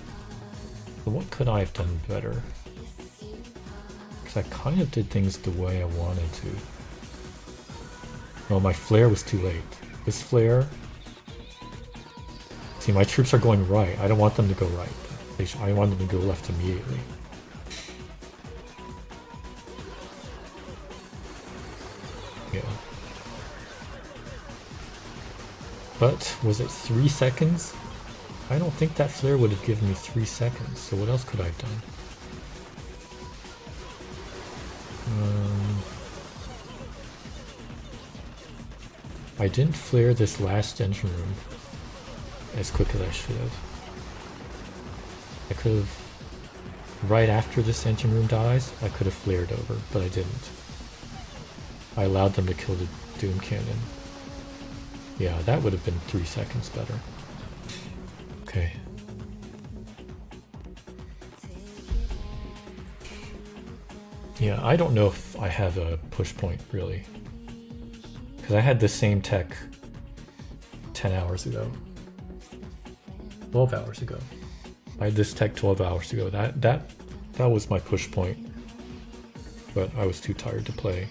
But what could I have done better? Because I kind of did things the way I wanted to. Oh, my flare was too late. This flare... See, my troops are going right. I don't want them to go right. I want them to go left immediately. But was it 3 seconds? I don't think that flare would have given me 3 seconds, so what else could I have done? I didn't flare this last engine room as quick as I should have. I could have, right after this engine room dies, I could have flared over, but I didn't. I allowed them to kill the Doom Cannon. Yeah, that would have been 3 seconds better. Okay. Yeah, I don't know if I have a push point, really. Because I had the same tech 10 hours ago. 12 hours ago. I had this tech 12 hours ago. That was my push point. But I was too tired to play.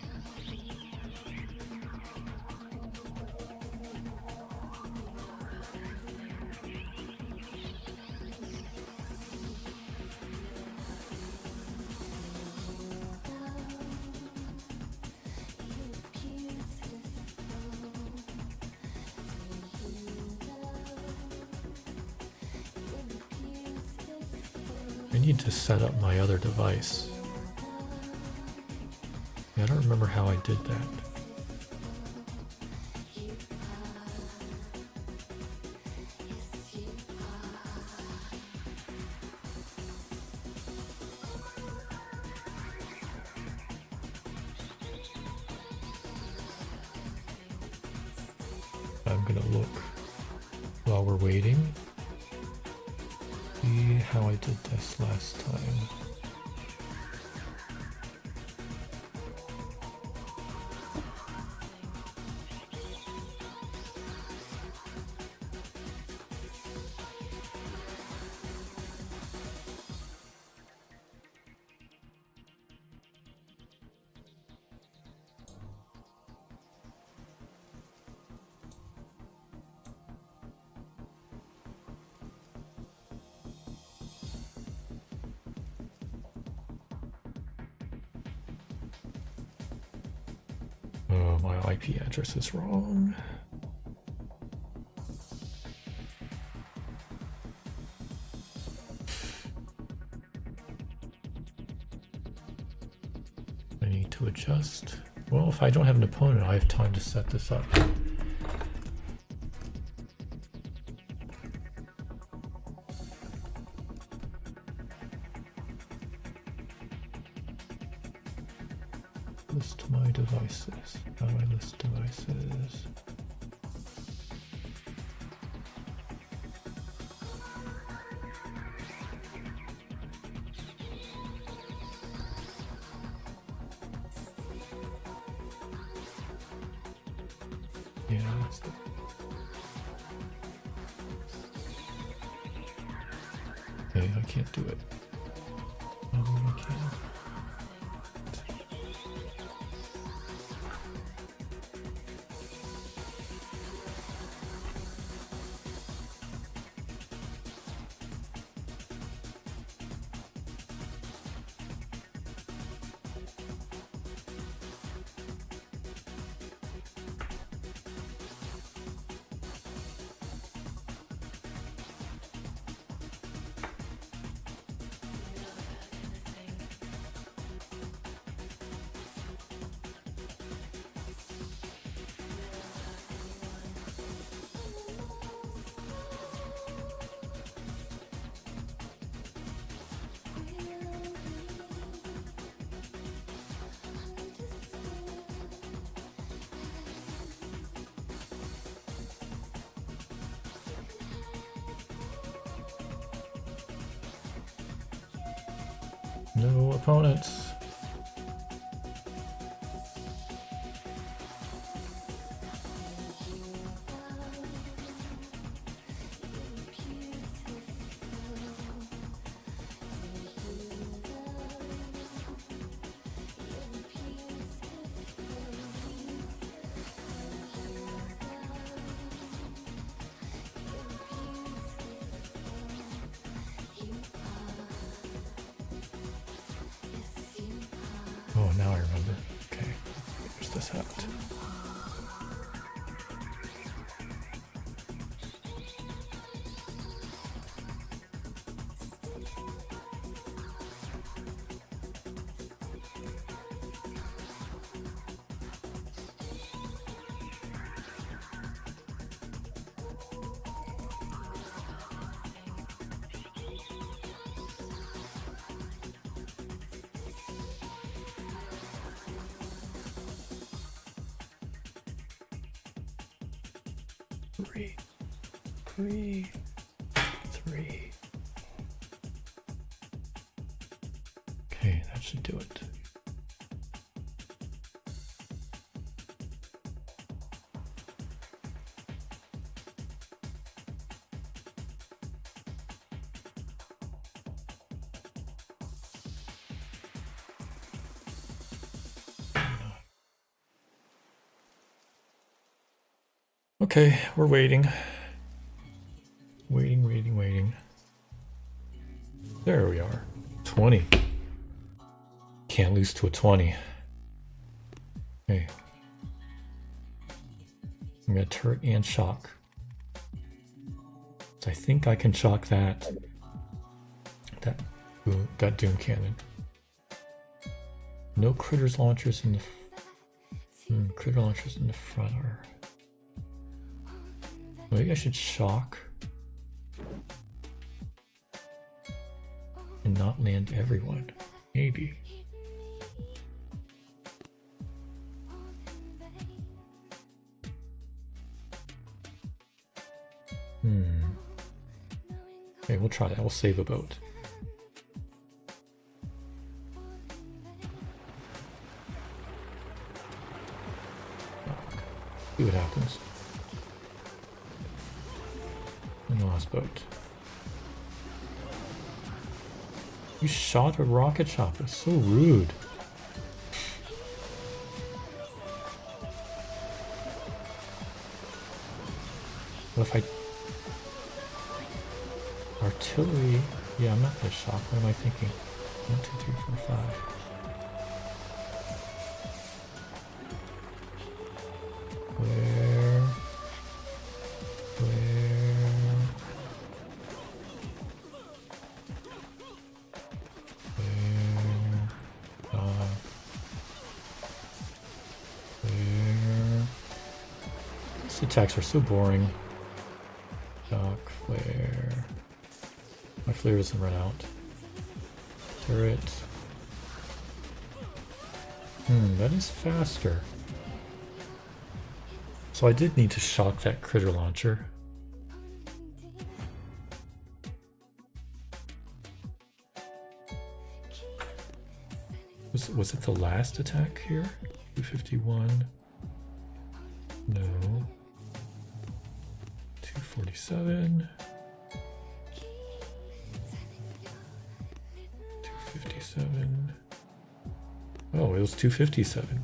I need to set up my other device. I don't remember how I did that. I'm gonna look while we're waiting. See how I did this last time. Oh, my IP address is wrong. I need to adjust. Well, if I don't have an opponent, I have time to set this up. List my devices. How do I list devices? Yeah, that's the... Okay, I can't do it. I can. No opponents. Oh, now I remember. Okay, here's this hat. Three. Okay, that should do it. Okay, we're waiting. Waiting. There we are. 20. Can't lose to a 20. Okay. I'm gonna turret and shock. So I think I can shock that Doom Cannon. No critters launchers in the critter launchers in the front are. Maybe I should shock and not land everyone. Maybe. Okay, we'll try that. We'll save a boat. See what happens. And the last boat. You shot a rocket chopper. So rude. What if I... Artillery... Yeah, I'm not gonna shock. What am I thinking? 1, 2, 3, 4, 5. Attacks are so boring. Shock, flare. My flare doesn't run out. Turret. That is faster. So I did need to shock that critter launcher. Was it the last attack here? 251. No. 247. 257. Oh, it was 257.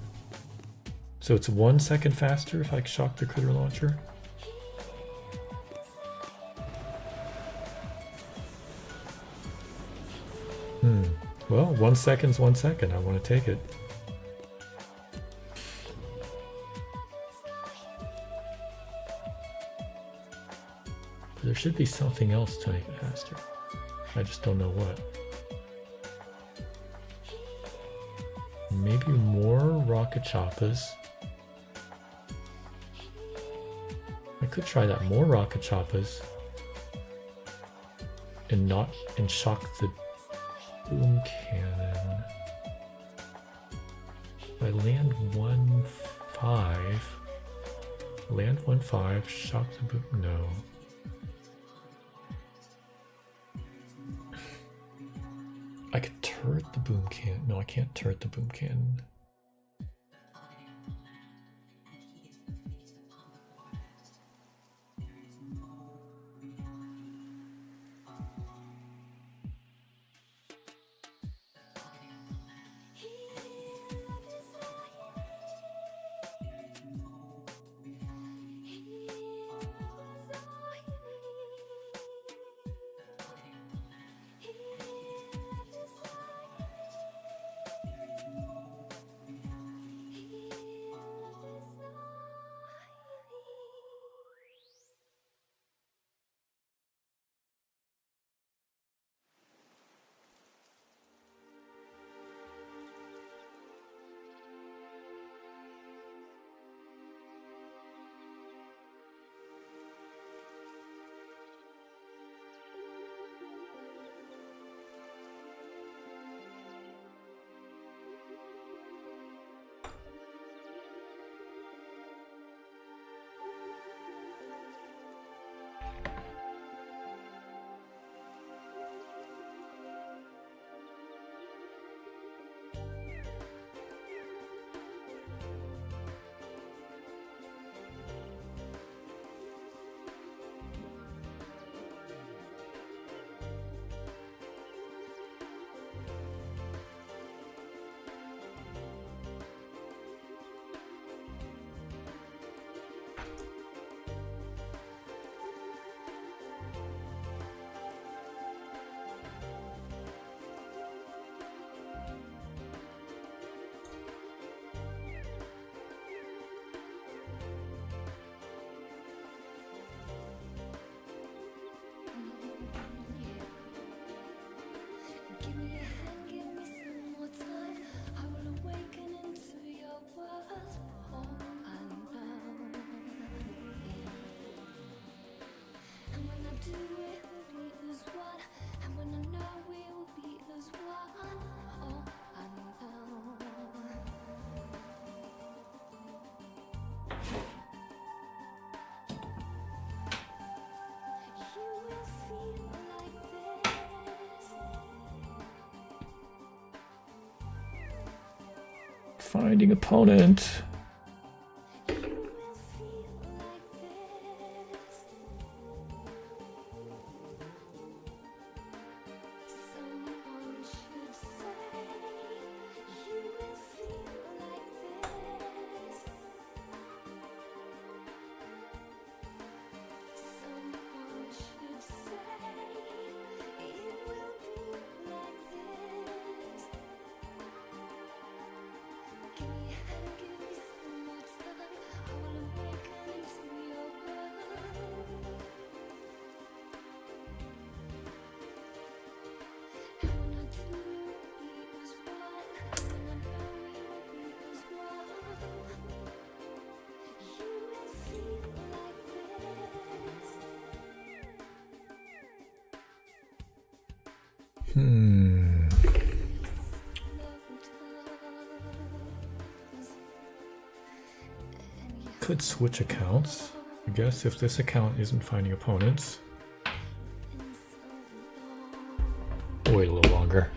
So it's 1 second faster if I shock the critter launcher. Well, 1 second's 1 second. I want to take it. There should be something else to make it faster. I just don't know what. Maybe more rocket choppas. I could try that. More rocket choppas. And shock the boom cannon. If I land 1-5. Land 1-5, shock the boom. No. I could turret the boom cannon. No, I can't turret the boom cannon. Finding opponent. Could switch accounts, I guess, if this account isn't finding opponents. Wait a little longer.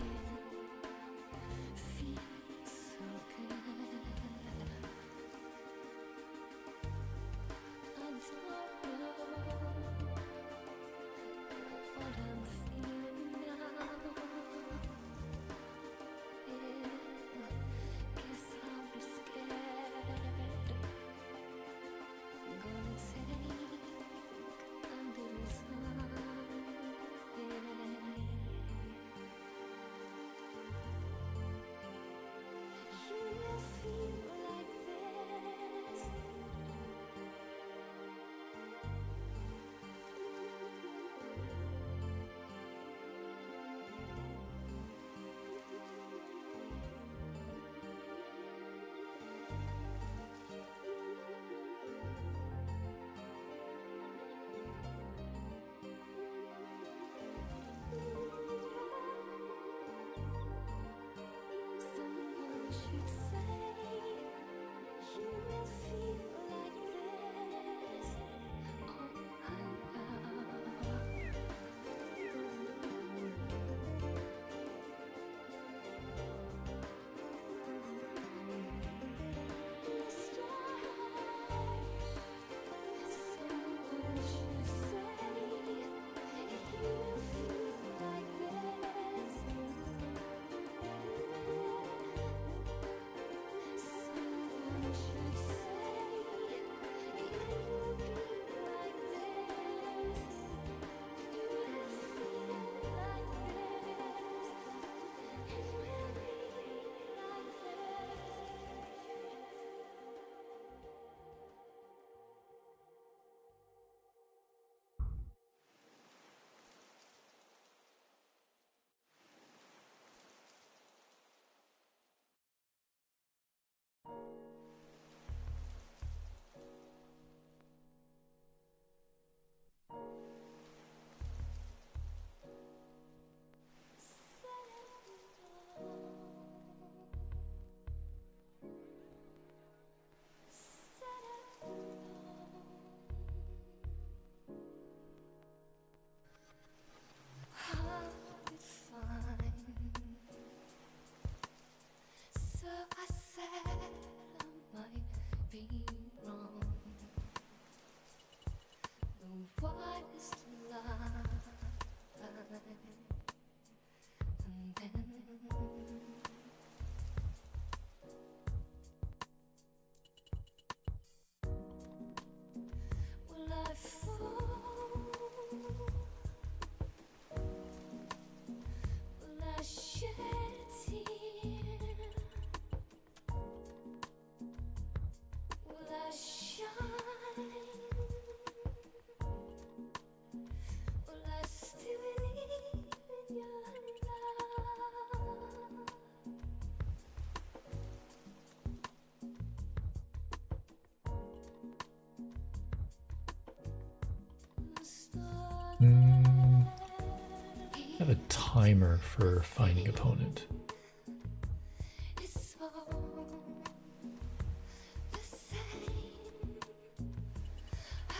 I have a timer for finding opponent.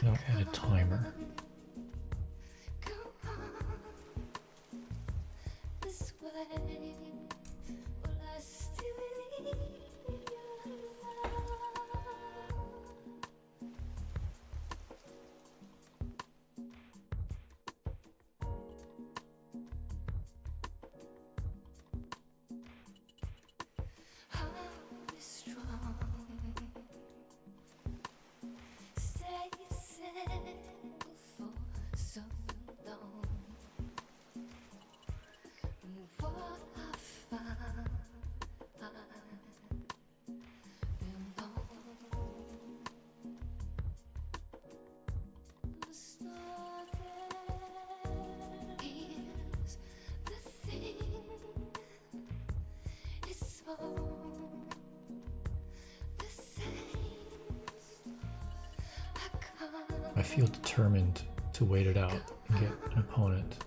I'll add a timer. I feel determined to wait it out and get an opponent.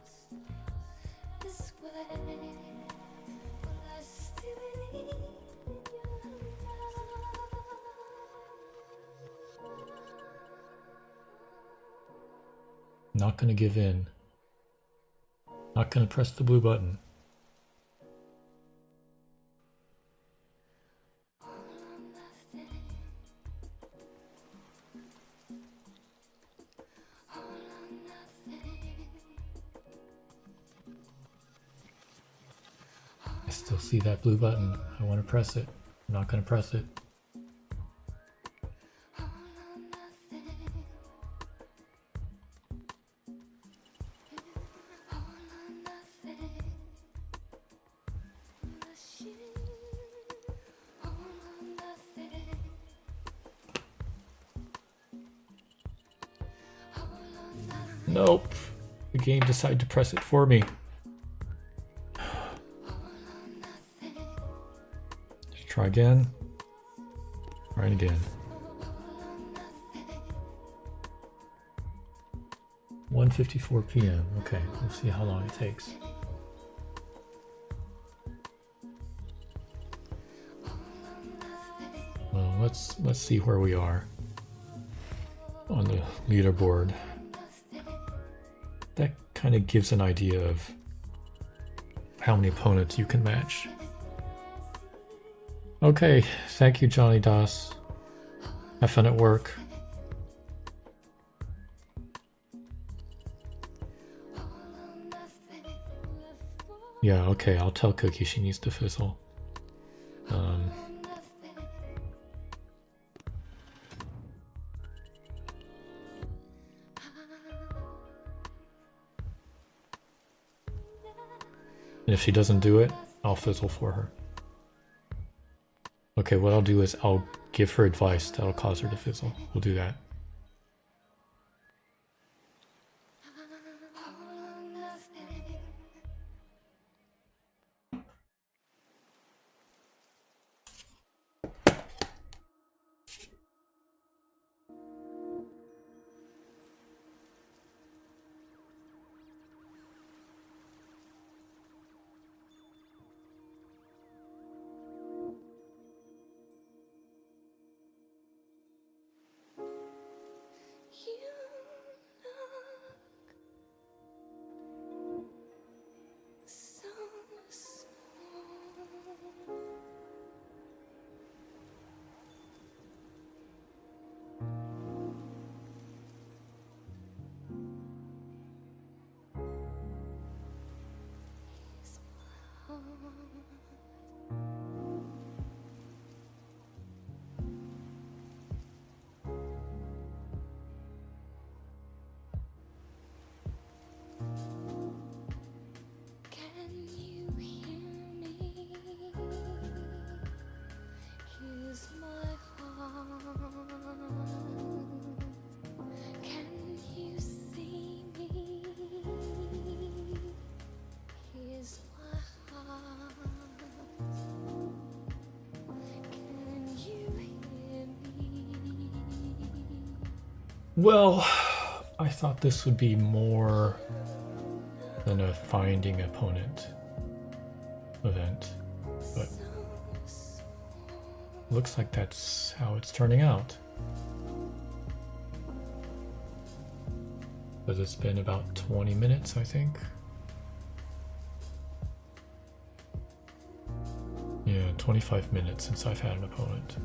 Not gonna give in. Not gonna press the blue button. I still see that blue button. I want to press it. I'm not gonna press it. Nope. The game decided to press it for me. Let's try again. Try it again. 1:54 p.m. Okay, let's see how long it takes. Well, let's see where we are on the leaderboard. That kind of gives an idea of how many opponents you can match. Okay, thank you, Johnny Das. Have fun at work. Yeah, okay, I'll tell Cookie she needs to fizzle. And if she doesn't do it, I'll fizzle for her. Okay, what I'll do is I'll give her advice that'll cause her to fizzle. We'll do that. Well, I thought this would be more than a finding opponent event, but looks like that's how it's turning out. But it's been about 20 minutes, I think. Yeah, 25 minutes since I've had an opponent.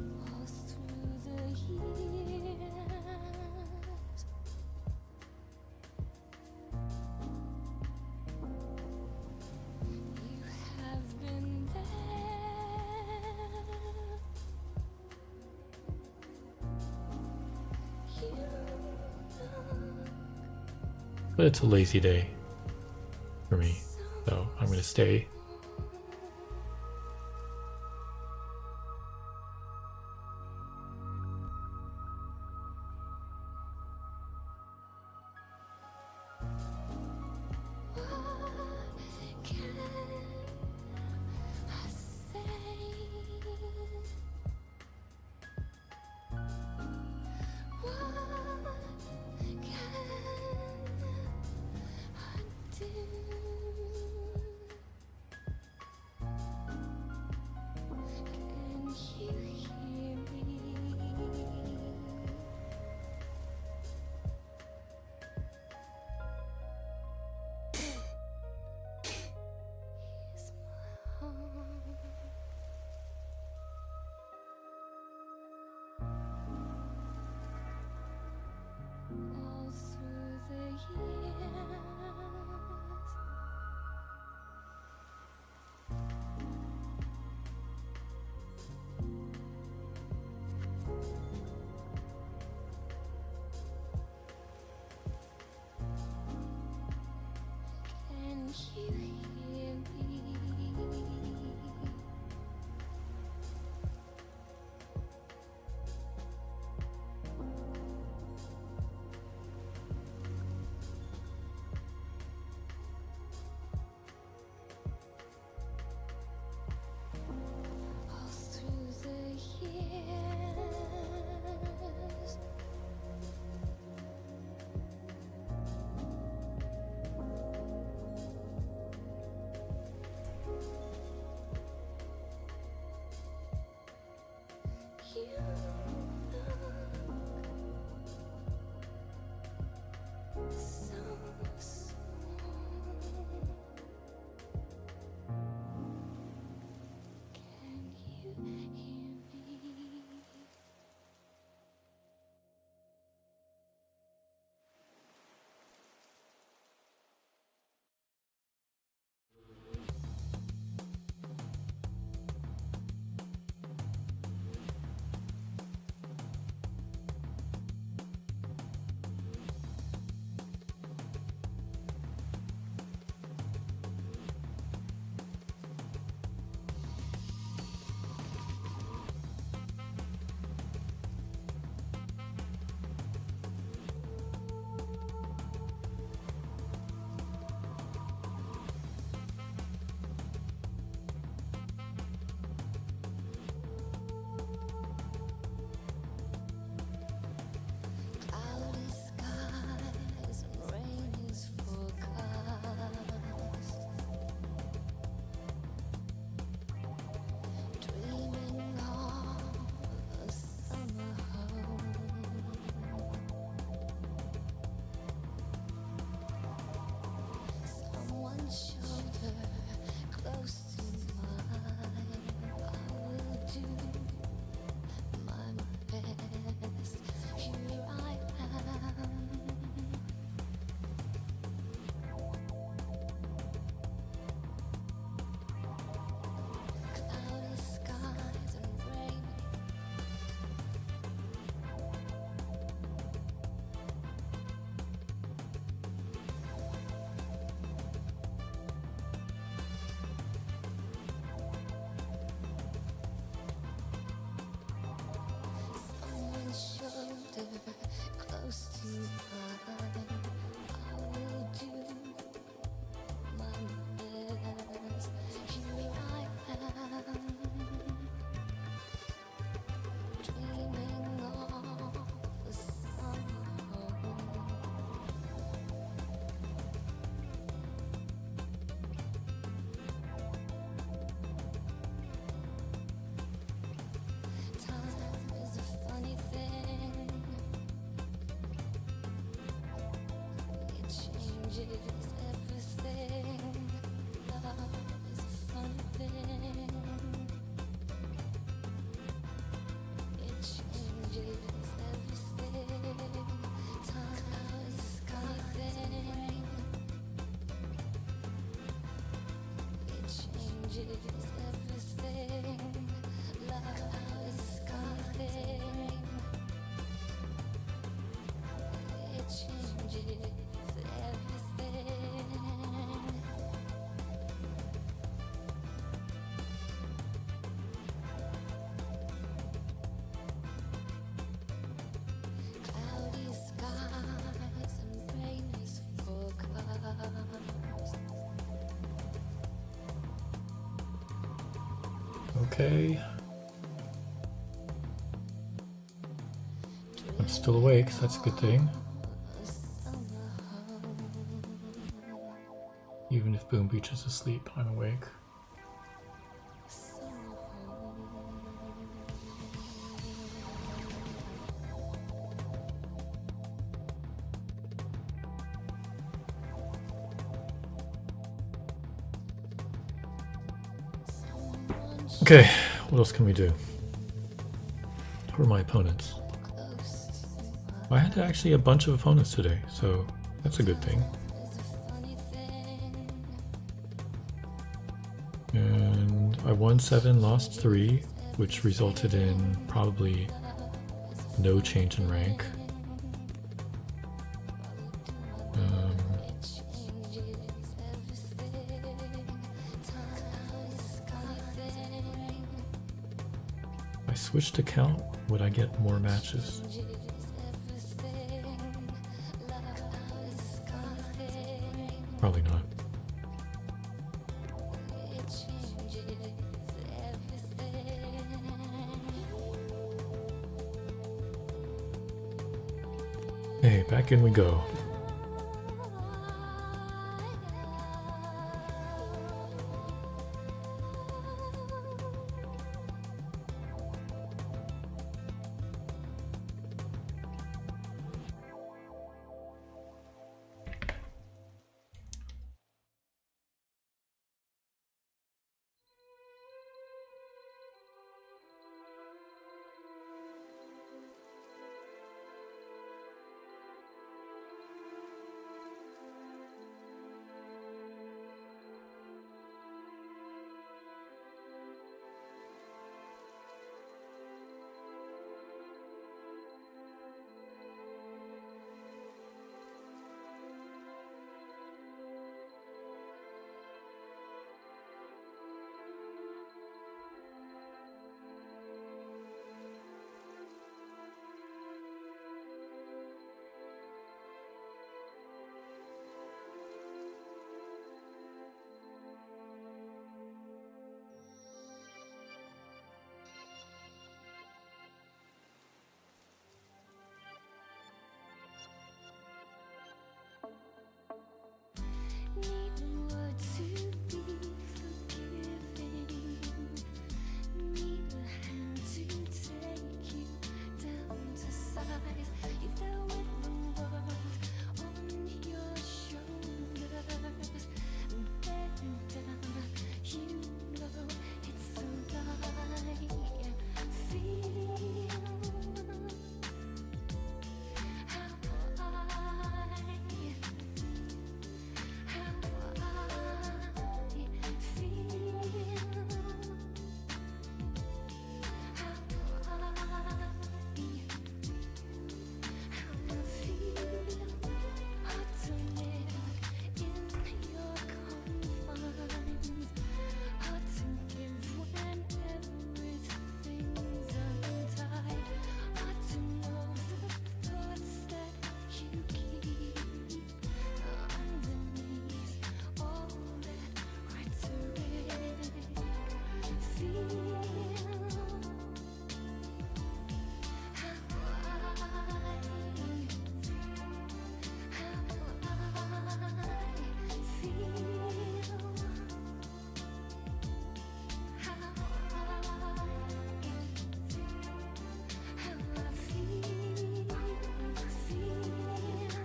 But it's a lazy day for me, so I'm gonna stay. Okay. I'm still awake, so that's a good thing. Even if Boom Beach is asleep, I'm awake. Okay, what else can we do? Who are my opponents? I had actually a bunch of opponents today, so that's a good thing. And I won 7, lost 3, which resulted in probably no change in rank. If I switch to count, would I get more matches? Probably not. Hey, back in we go.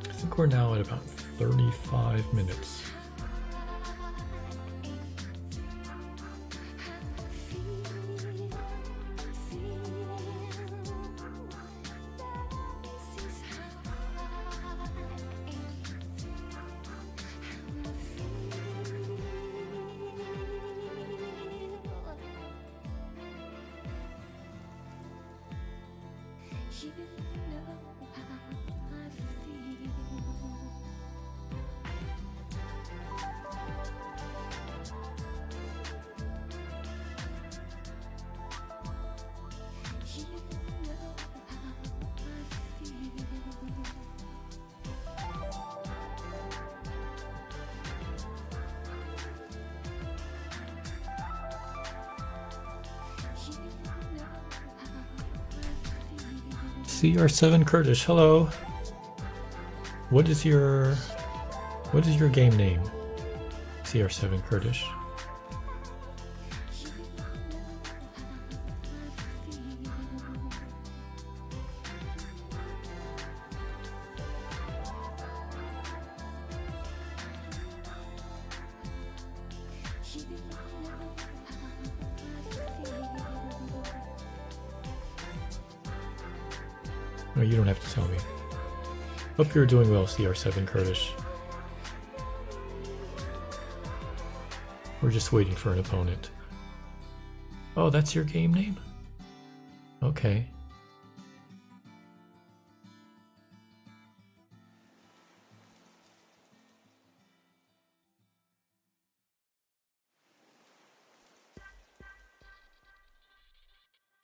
I think we're now at about 35 minutes. CR7 Kurdish, hello. What is your game name? CR7 Kurdish. No, you don't have to tell me. Hope you're doing well, CR7 Kurdish. We're just waiting for an opponent. Oh, that's your game name? Okay.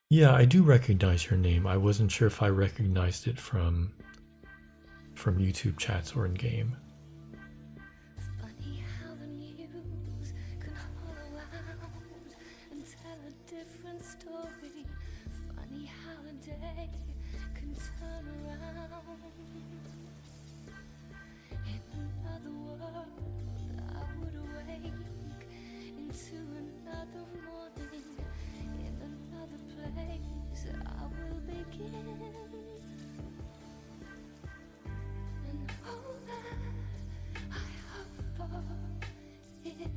Yeah, I do recognize your name. I wasn't sure if I recognized it from YouTube chats or in game. Funny how the news can hollow out and tell a different story. Funny how a day can turn around. In another world, I would awake into another morning. In another place, I will begin. And all that I hope for is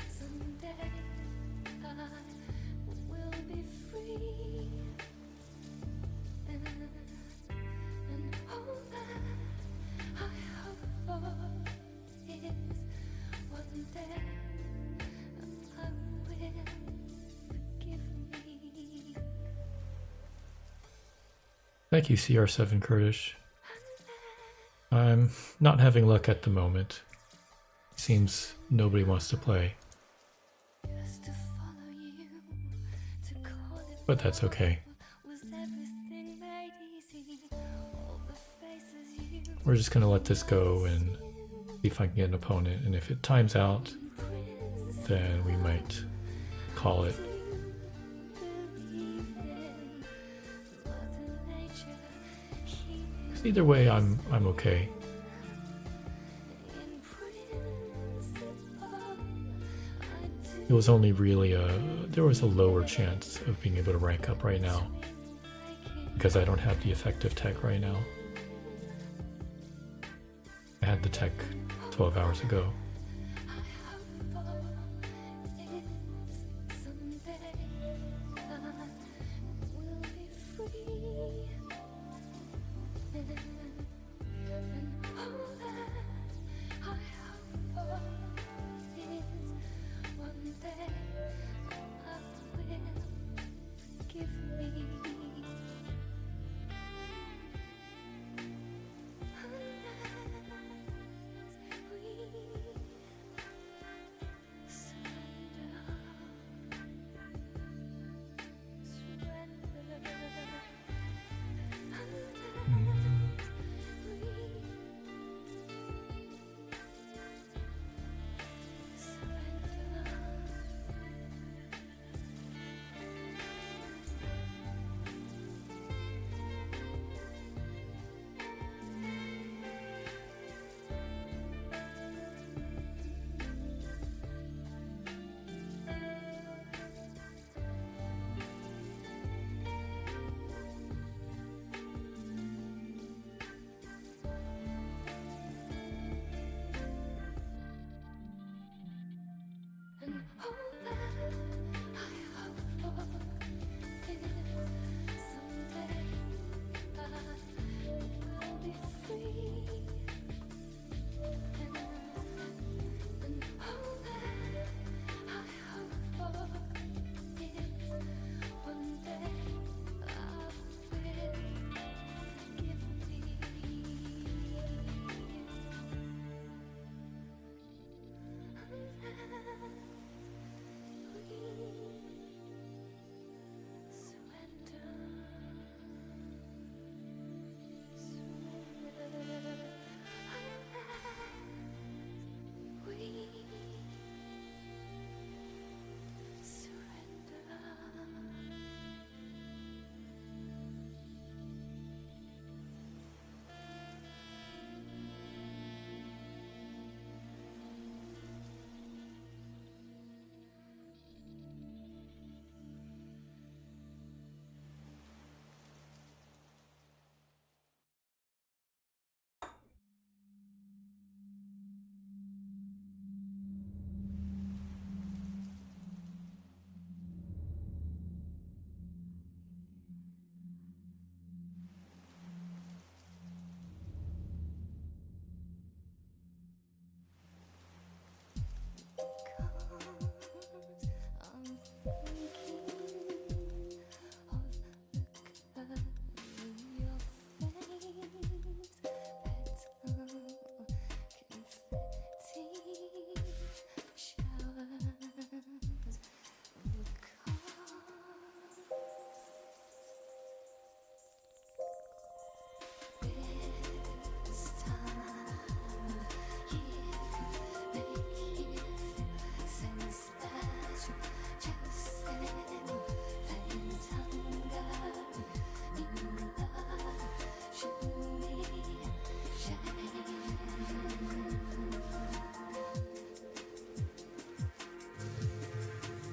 someday I will be free. And all that I hope for is one day I will forgive me. Thank you, CR7 Kurdish. I'm not having luck at the moment. Seems nobody wants to play. Just to follow you, to call it But that's okay. was everything made easy. All the faces you We're just gonna let this go and see if I can get an opponent. And if it times out, then we might call it. believe in. Mother Nature, he Either way, I'm okay. in principle. I do It was only really there was a lower chance of being able to rank up right now because I don't have the effective tech right now. I had the tech 12 hours ago. someday I will be free. And all that I hope for is one day I will forgive me. Unless we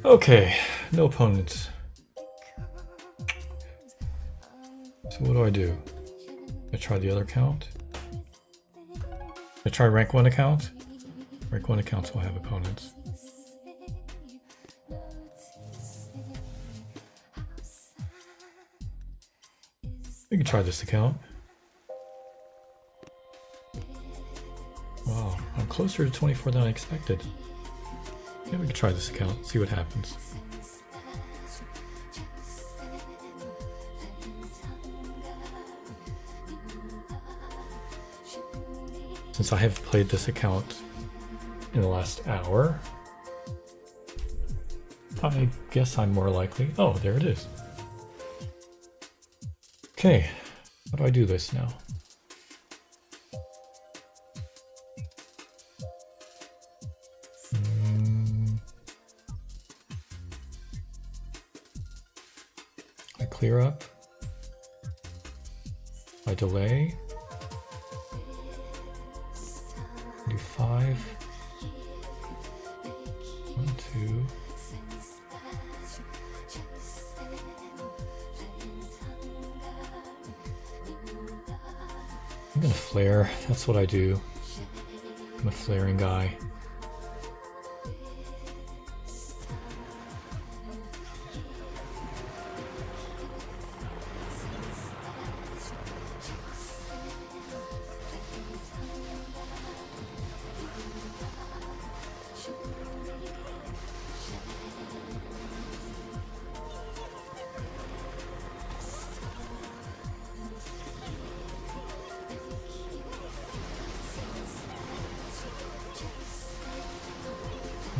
Okay, no opponents. So what do I do? I try the other account? I try rank 1 account? Rank 1 accounts will have opponents. We can try this account. Wow, I'm closer to 24 than I expected. Yeah, we can try this account, see what happens. Since I have played this account in the last hour, I guess I'm more likely. Oh, there it is. Okay, how do I do this now? I clear up. I delay. Do 5. 1, 2. I'm gonna flare. That's what I do. I'm a flaring guy.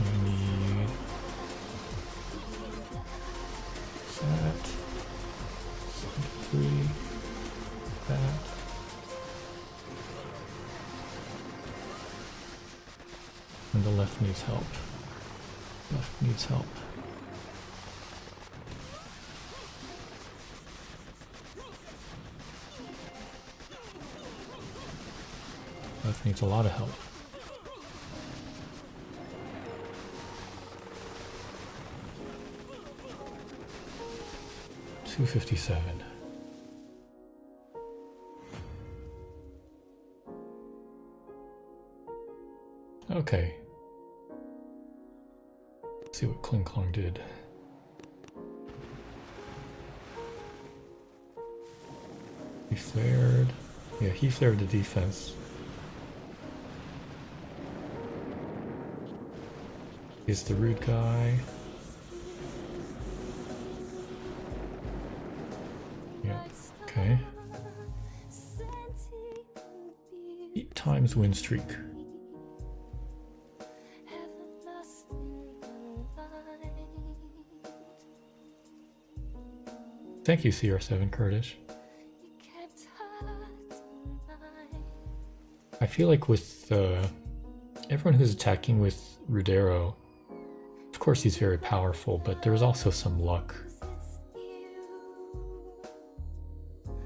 I need that, 3, that. And the left needs help. Left needs help. Left needs a lot of help. $257. Okay. Let's see what Kling Klong did. He flared. Yeah, he flared the defense. He's the rude guy. Yeah, okay. 8 times win streak. Thank you, CR7 Kurdish. I feel like with everyone who's attacking with Rudero, of course he's very powerful, but there's also some luck.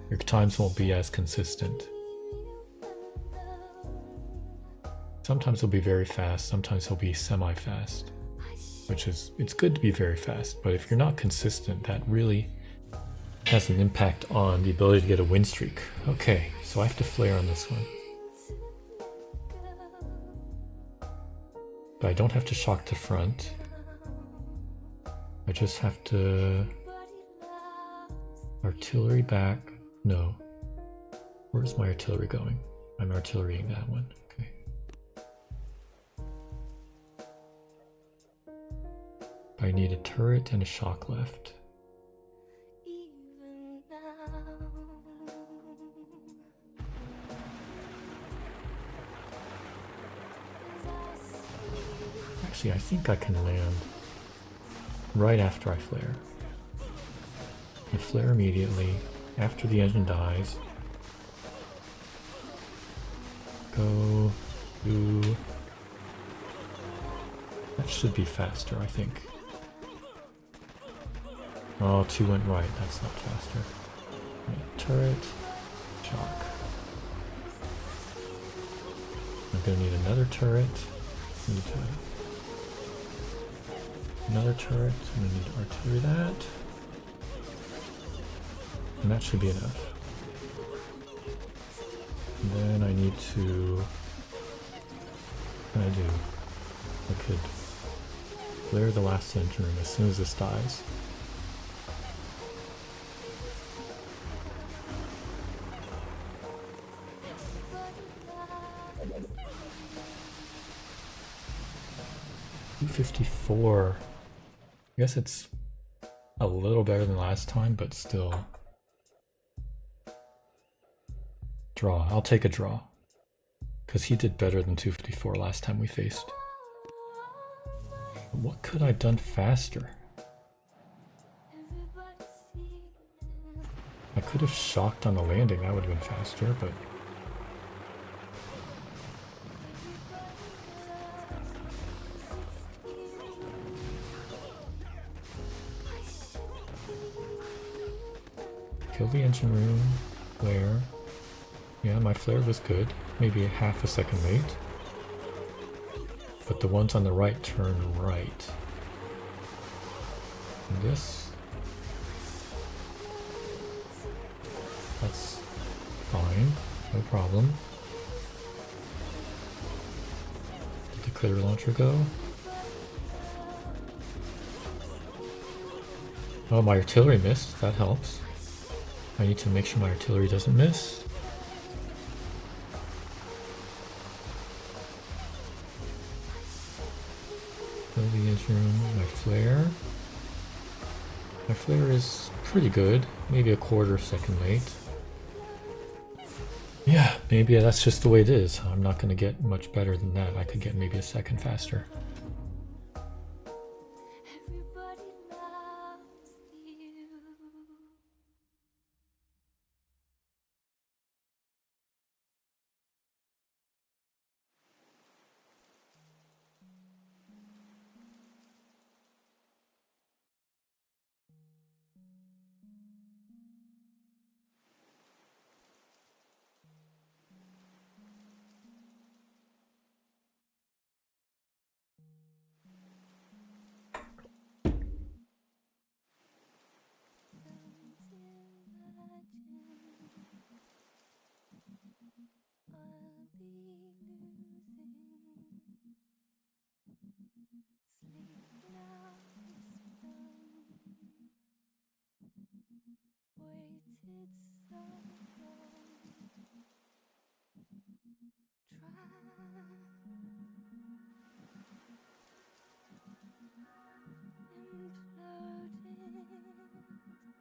Your times won't be as consistent. Sometimes he'll be very fast, sometimes he'll be semi-fast, which is, it's good to be very fast, but if you're not consistent, that really has an impact on the ability to get a win streak. Okay, so I have to flare on this one. But I don't have to shock the front. I just have to artillery back. No. Where's my artillery going? I'm artillerying that one. Okay. I need a turret and a shock left. Actually, I think I can land right after I flare. I flare immediately after the engine dies. Go, do. That should be faster, I think. Oh, 2 went right. That's not faster. Turret, shock. I'm gonna need another turret. Need to Another turret. I'm gonna need artillery that. And that should be enough. And then I need to... What can I do? I could flare the last engine room as soon as this dies. $254. I guess it's a little better than last time, but still. Draw. I'll take a draw. Because he did better than 254 last time we faced. What could I have done faster? I could have shocked on the landing, that would have been faster, but... Kill the engine room, flare. Yeah, my flare was good. Maybe a half a second late. But the ones on the right turn right. And this... That's fine, no problem. Did the critter launcher go? Oh, my artillery missed, that helps. I need to make sure my artillery doesn't miss. Kill the engine room, my flare. My flare is pretty good, maybe a quarter second late. Yeah, maybe that's just the way it is. I'm not going to get much better than that. I could get maybe a second faster.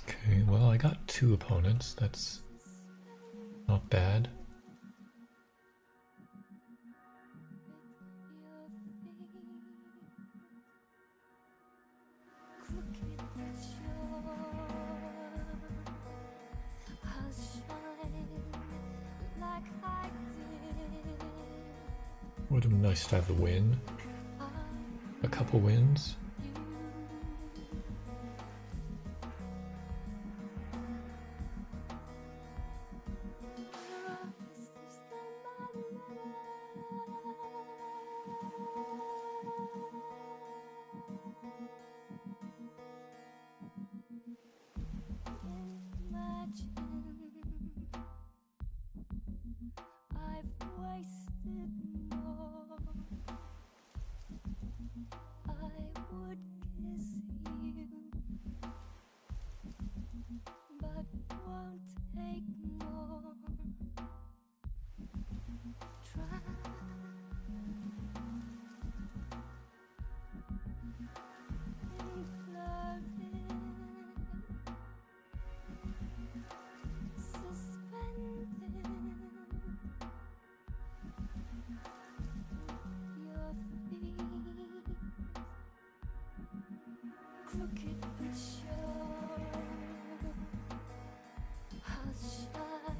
Okay, well, I got 2 opponents. That's not bad. Would have been nice to have the win. A couple wins. Crooked but sure, I'll shine.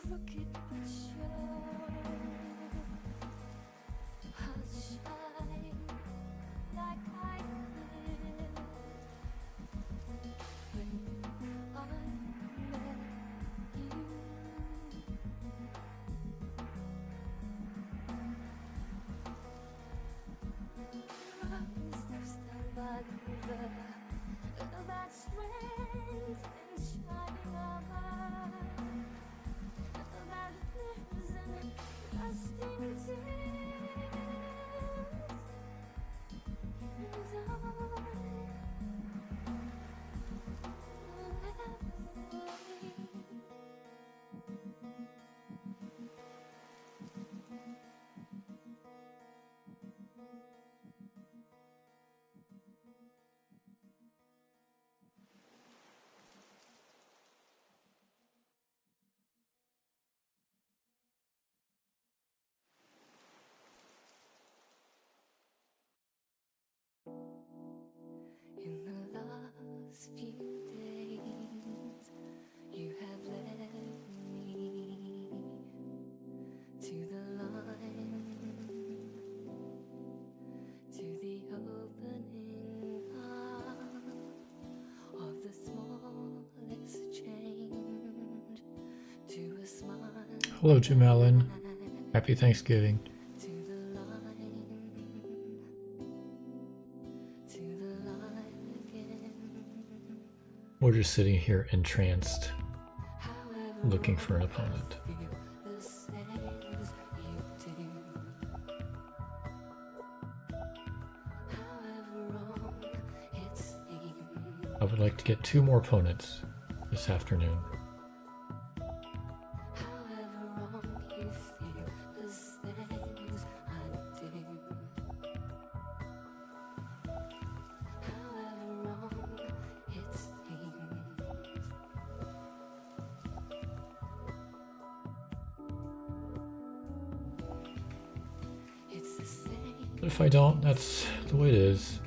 Crooked but sure, I'll shine like I did when I met you. Rocking steps down by the river, that strength and shining armor, that lives in rusting tears, and I will never forget. In the last few days, you have led me to the line, to the opening up of the small exchange, to a smile. Hello, Jim Allen. Happy Thanksgiving. To the line, to the line again. We're just sitting here entranced, However looking for an opponent. feel the same as you do. However wrong it seems. I would like to get 2 more opponents this afternoon. However wrong you feel the same as I do. However wrong it seems. It's the same But if I don't, that's the way it is.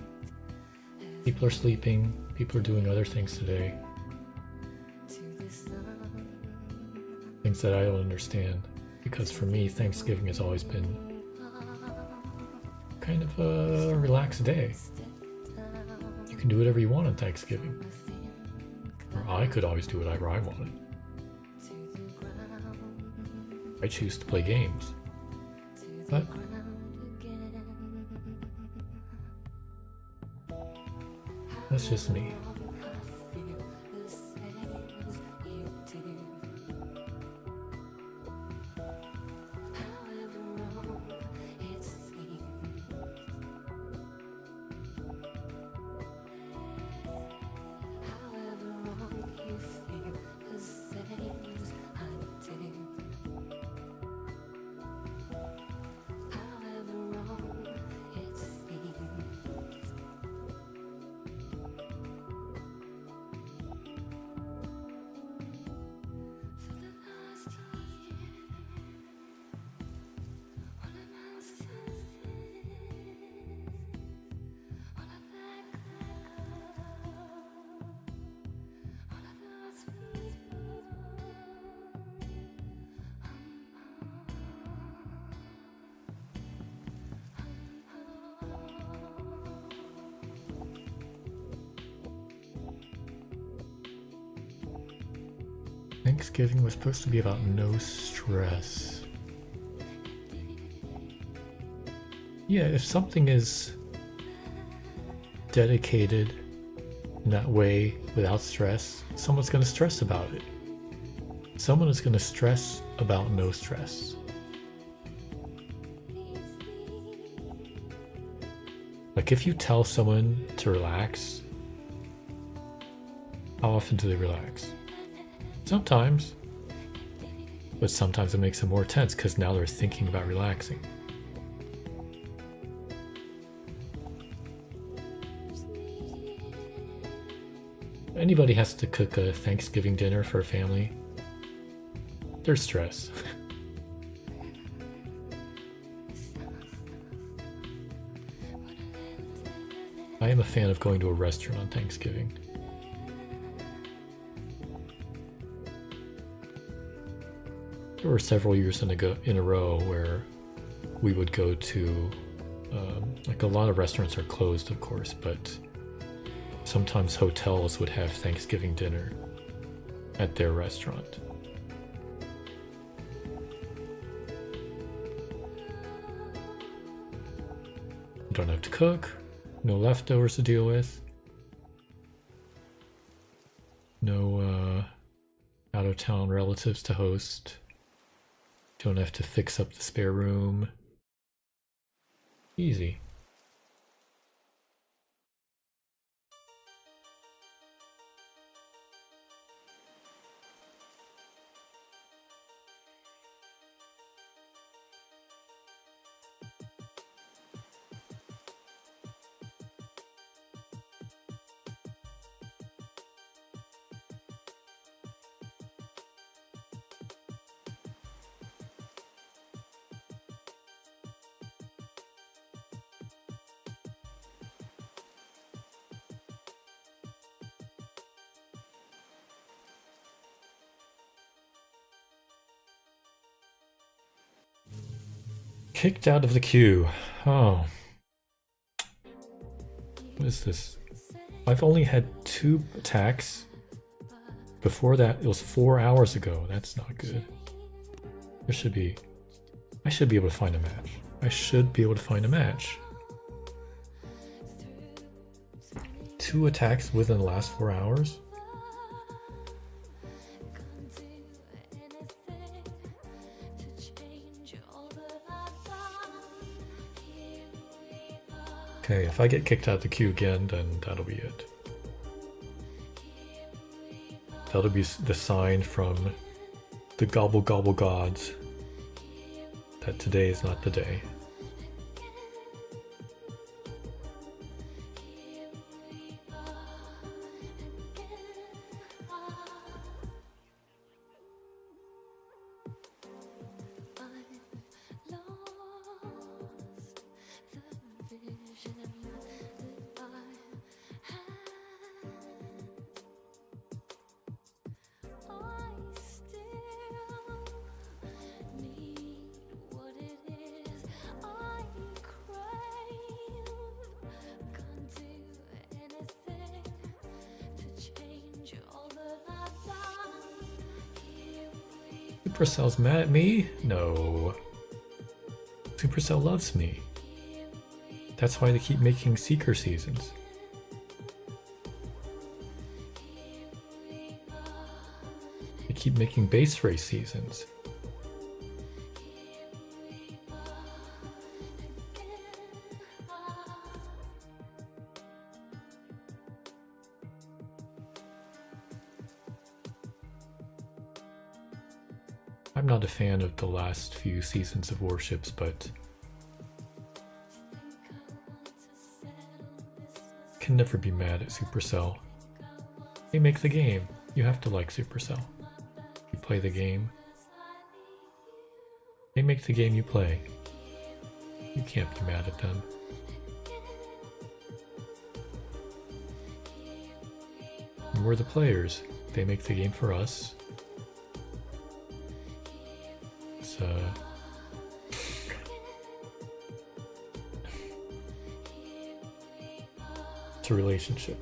People are sleeping, people are doing other things today, to the sun. things that I don't understand. Because for me, Thanksgiving has always been kind of a relaxed day. You can do whatever you want on Thanksgiving. Or I could always do whatever I wanted. I choose to play games. But that's just me. Thanksgiving was supposed to be about no stress. Yeah, if something is dedicated in that way without stress, someone's going to stress about it. Someone is going to stress about no stress. Like if you tell someone to relax, how often do they relax? Sometimes. But sometimes it makes them more tense because now they're thinking about relaxing. Anybody has to cook a Thanksgiving dinner for a family, there's stress. I am a fan of going to a restaurant on Thanksgiving. There were several years in a row where we would go to, like a lot of restaurants are closed, of course, but sometimes hotels would have Thanksgiving dinner at their restaurant. Don't have to cook, no leftovers to deal with, no out-of-town relatives to host, don't have to fix up the spare room. Easy. Kicked out of the queue. Oh. What is this? I've only had 2 attacks. Before that, it was 4 hours ago. That's not good. I should be able to find a match. I should be able to find a match. 2 attacks within the last 4 hours? Okay, if I get kicked out of the queue again, then that'll be it. That'll be the sign from the gobble gobble gods that today is not the day. Supercell's mad at me? No. Supercell loves me. That's why they keep making Seeker seasons. They keep making base race seasons. I'm not a fan of the last few seasons of Warships, but can never be mad at Supercell. They make the game. You have to like Supercell. You play the game. They make the game you play. You can't be mad at them. And we're the players. They make the game for us. It's a relationship.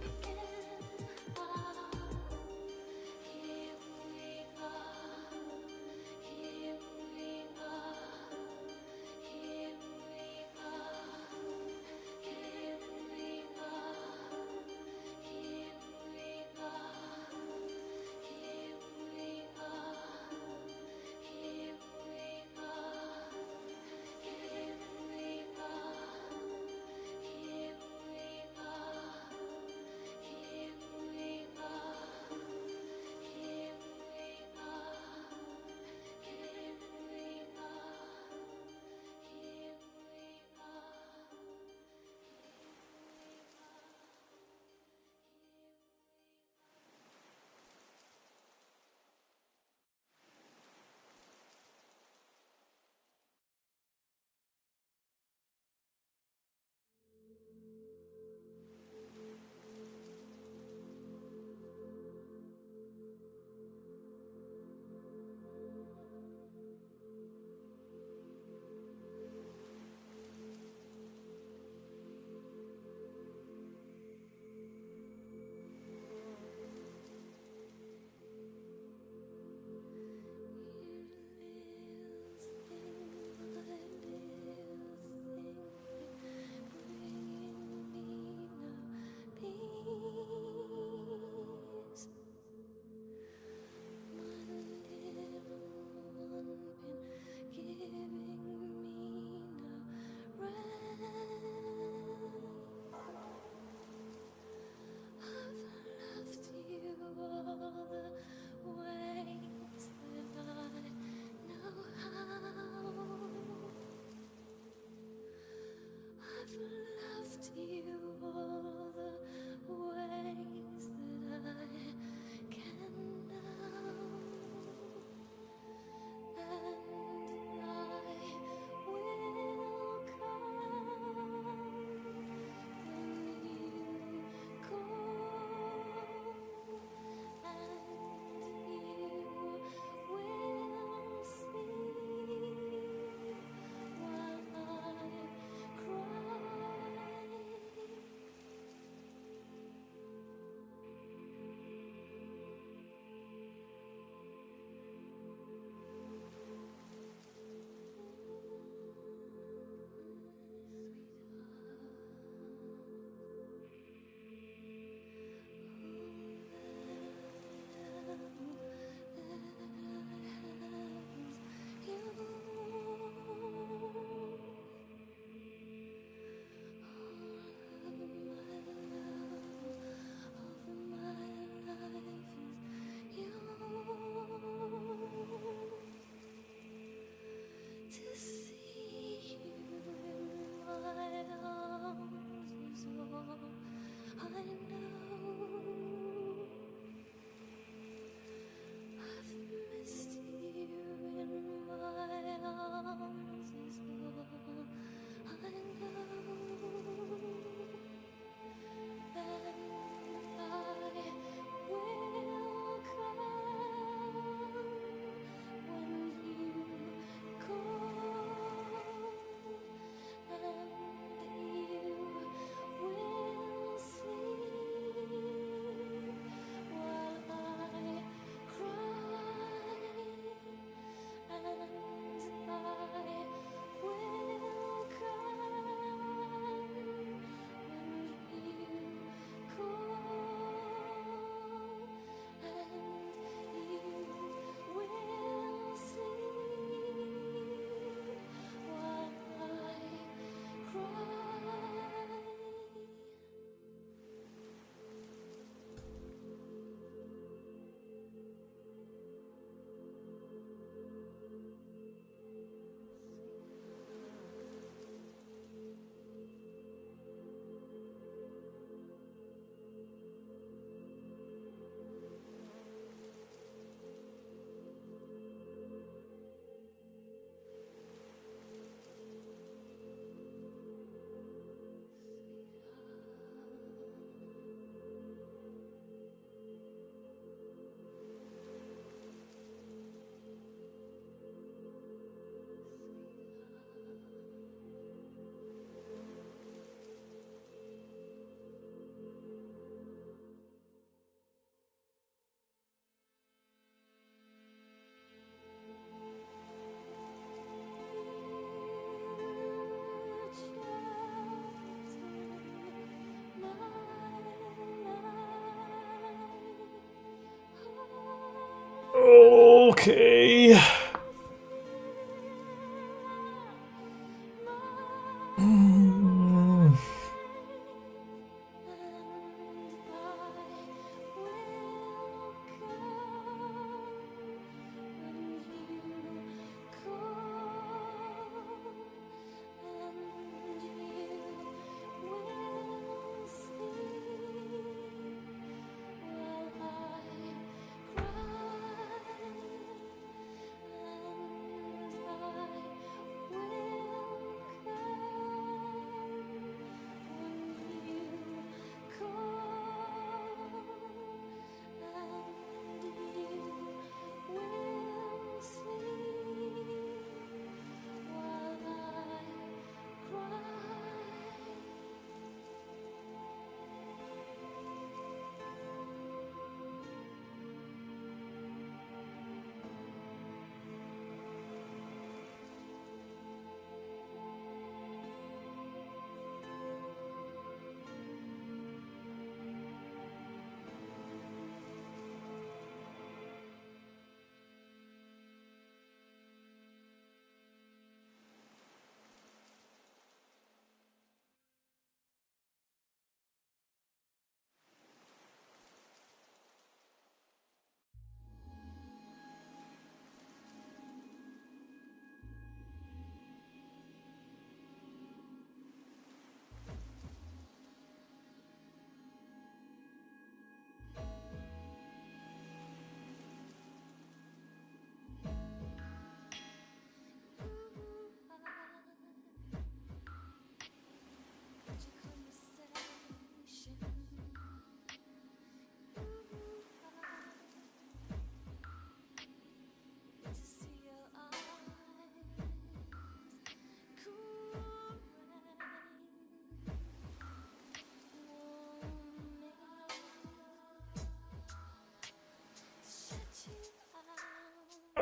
Okay. Mm.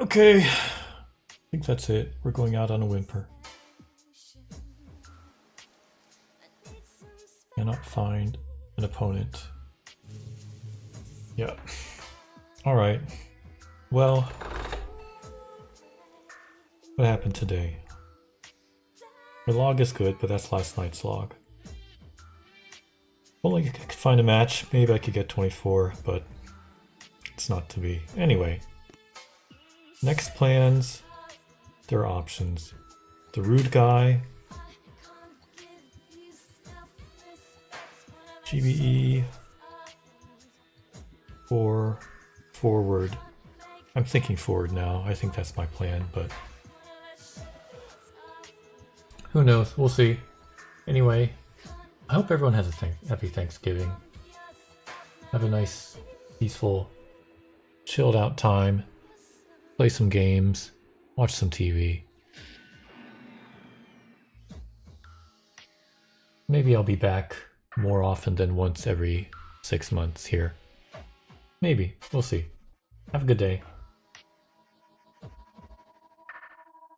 Okay, I think that's it. We're going out on a whimper. Cannot find an opponent. Yeah. Alright. Well, what happened today? The log is good, but that's last night's log. Well, I could find a match. Maybe I could get 24, but it's not to be. Anyway. Next plans, there are options. The rude guy, GBE, or forward. I'm thinking forward now. I think that's my plan, but who knows? We'll see. Anyway, I hope everyone has a happy Thanksgiving. Have a nice, peaceful, chilled out time. Play some games, watch some TV. Maybe I'll be back more often than once every 6 months here. Maybe. We'll see. Have a good day.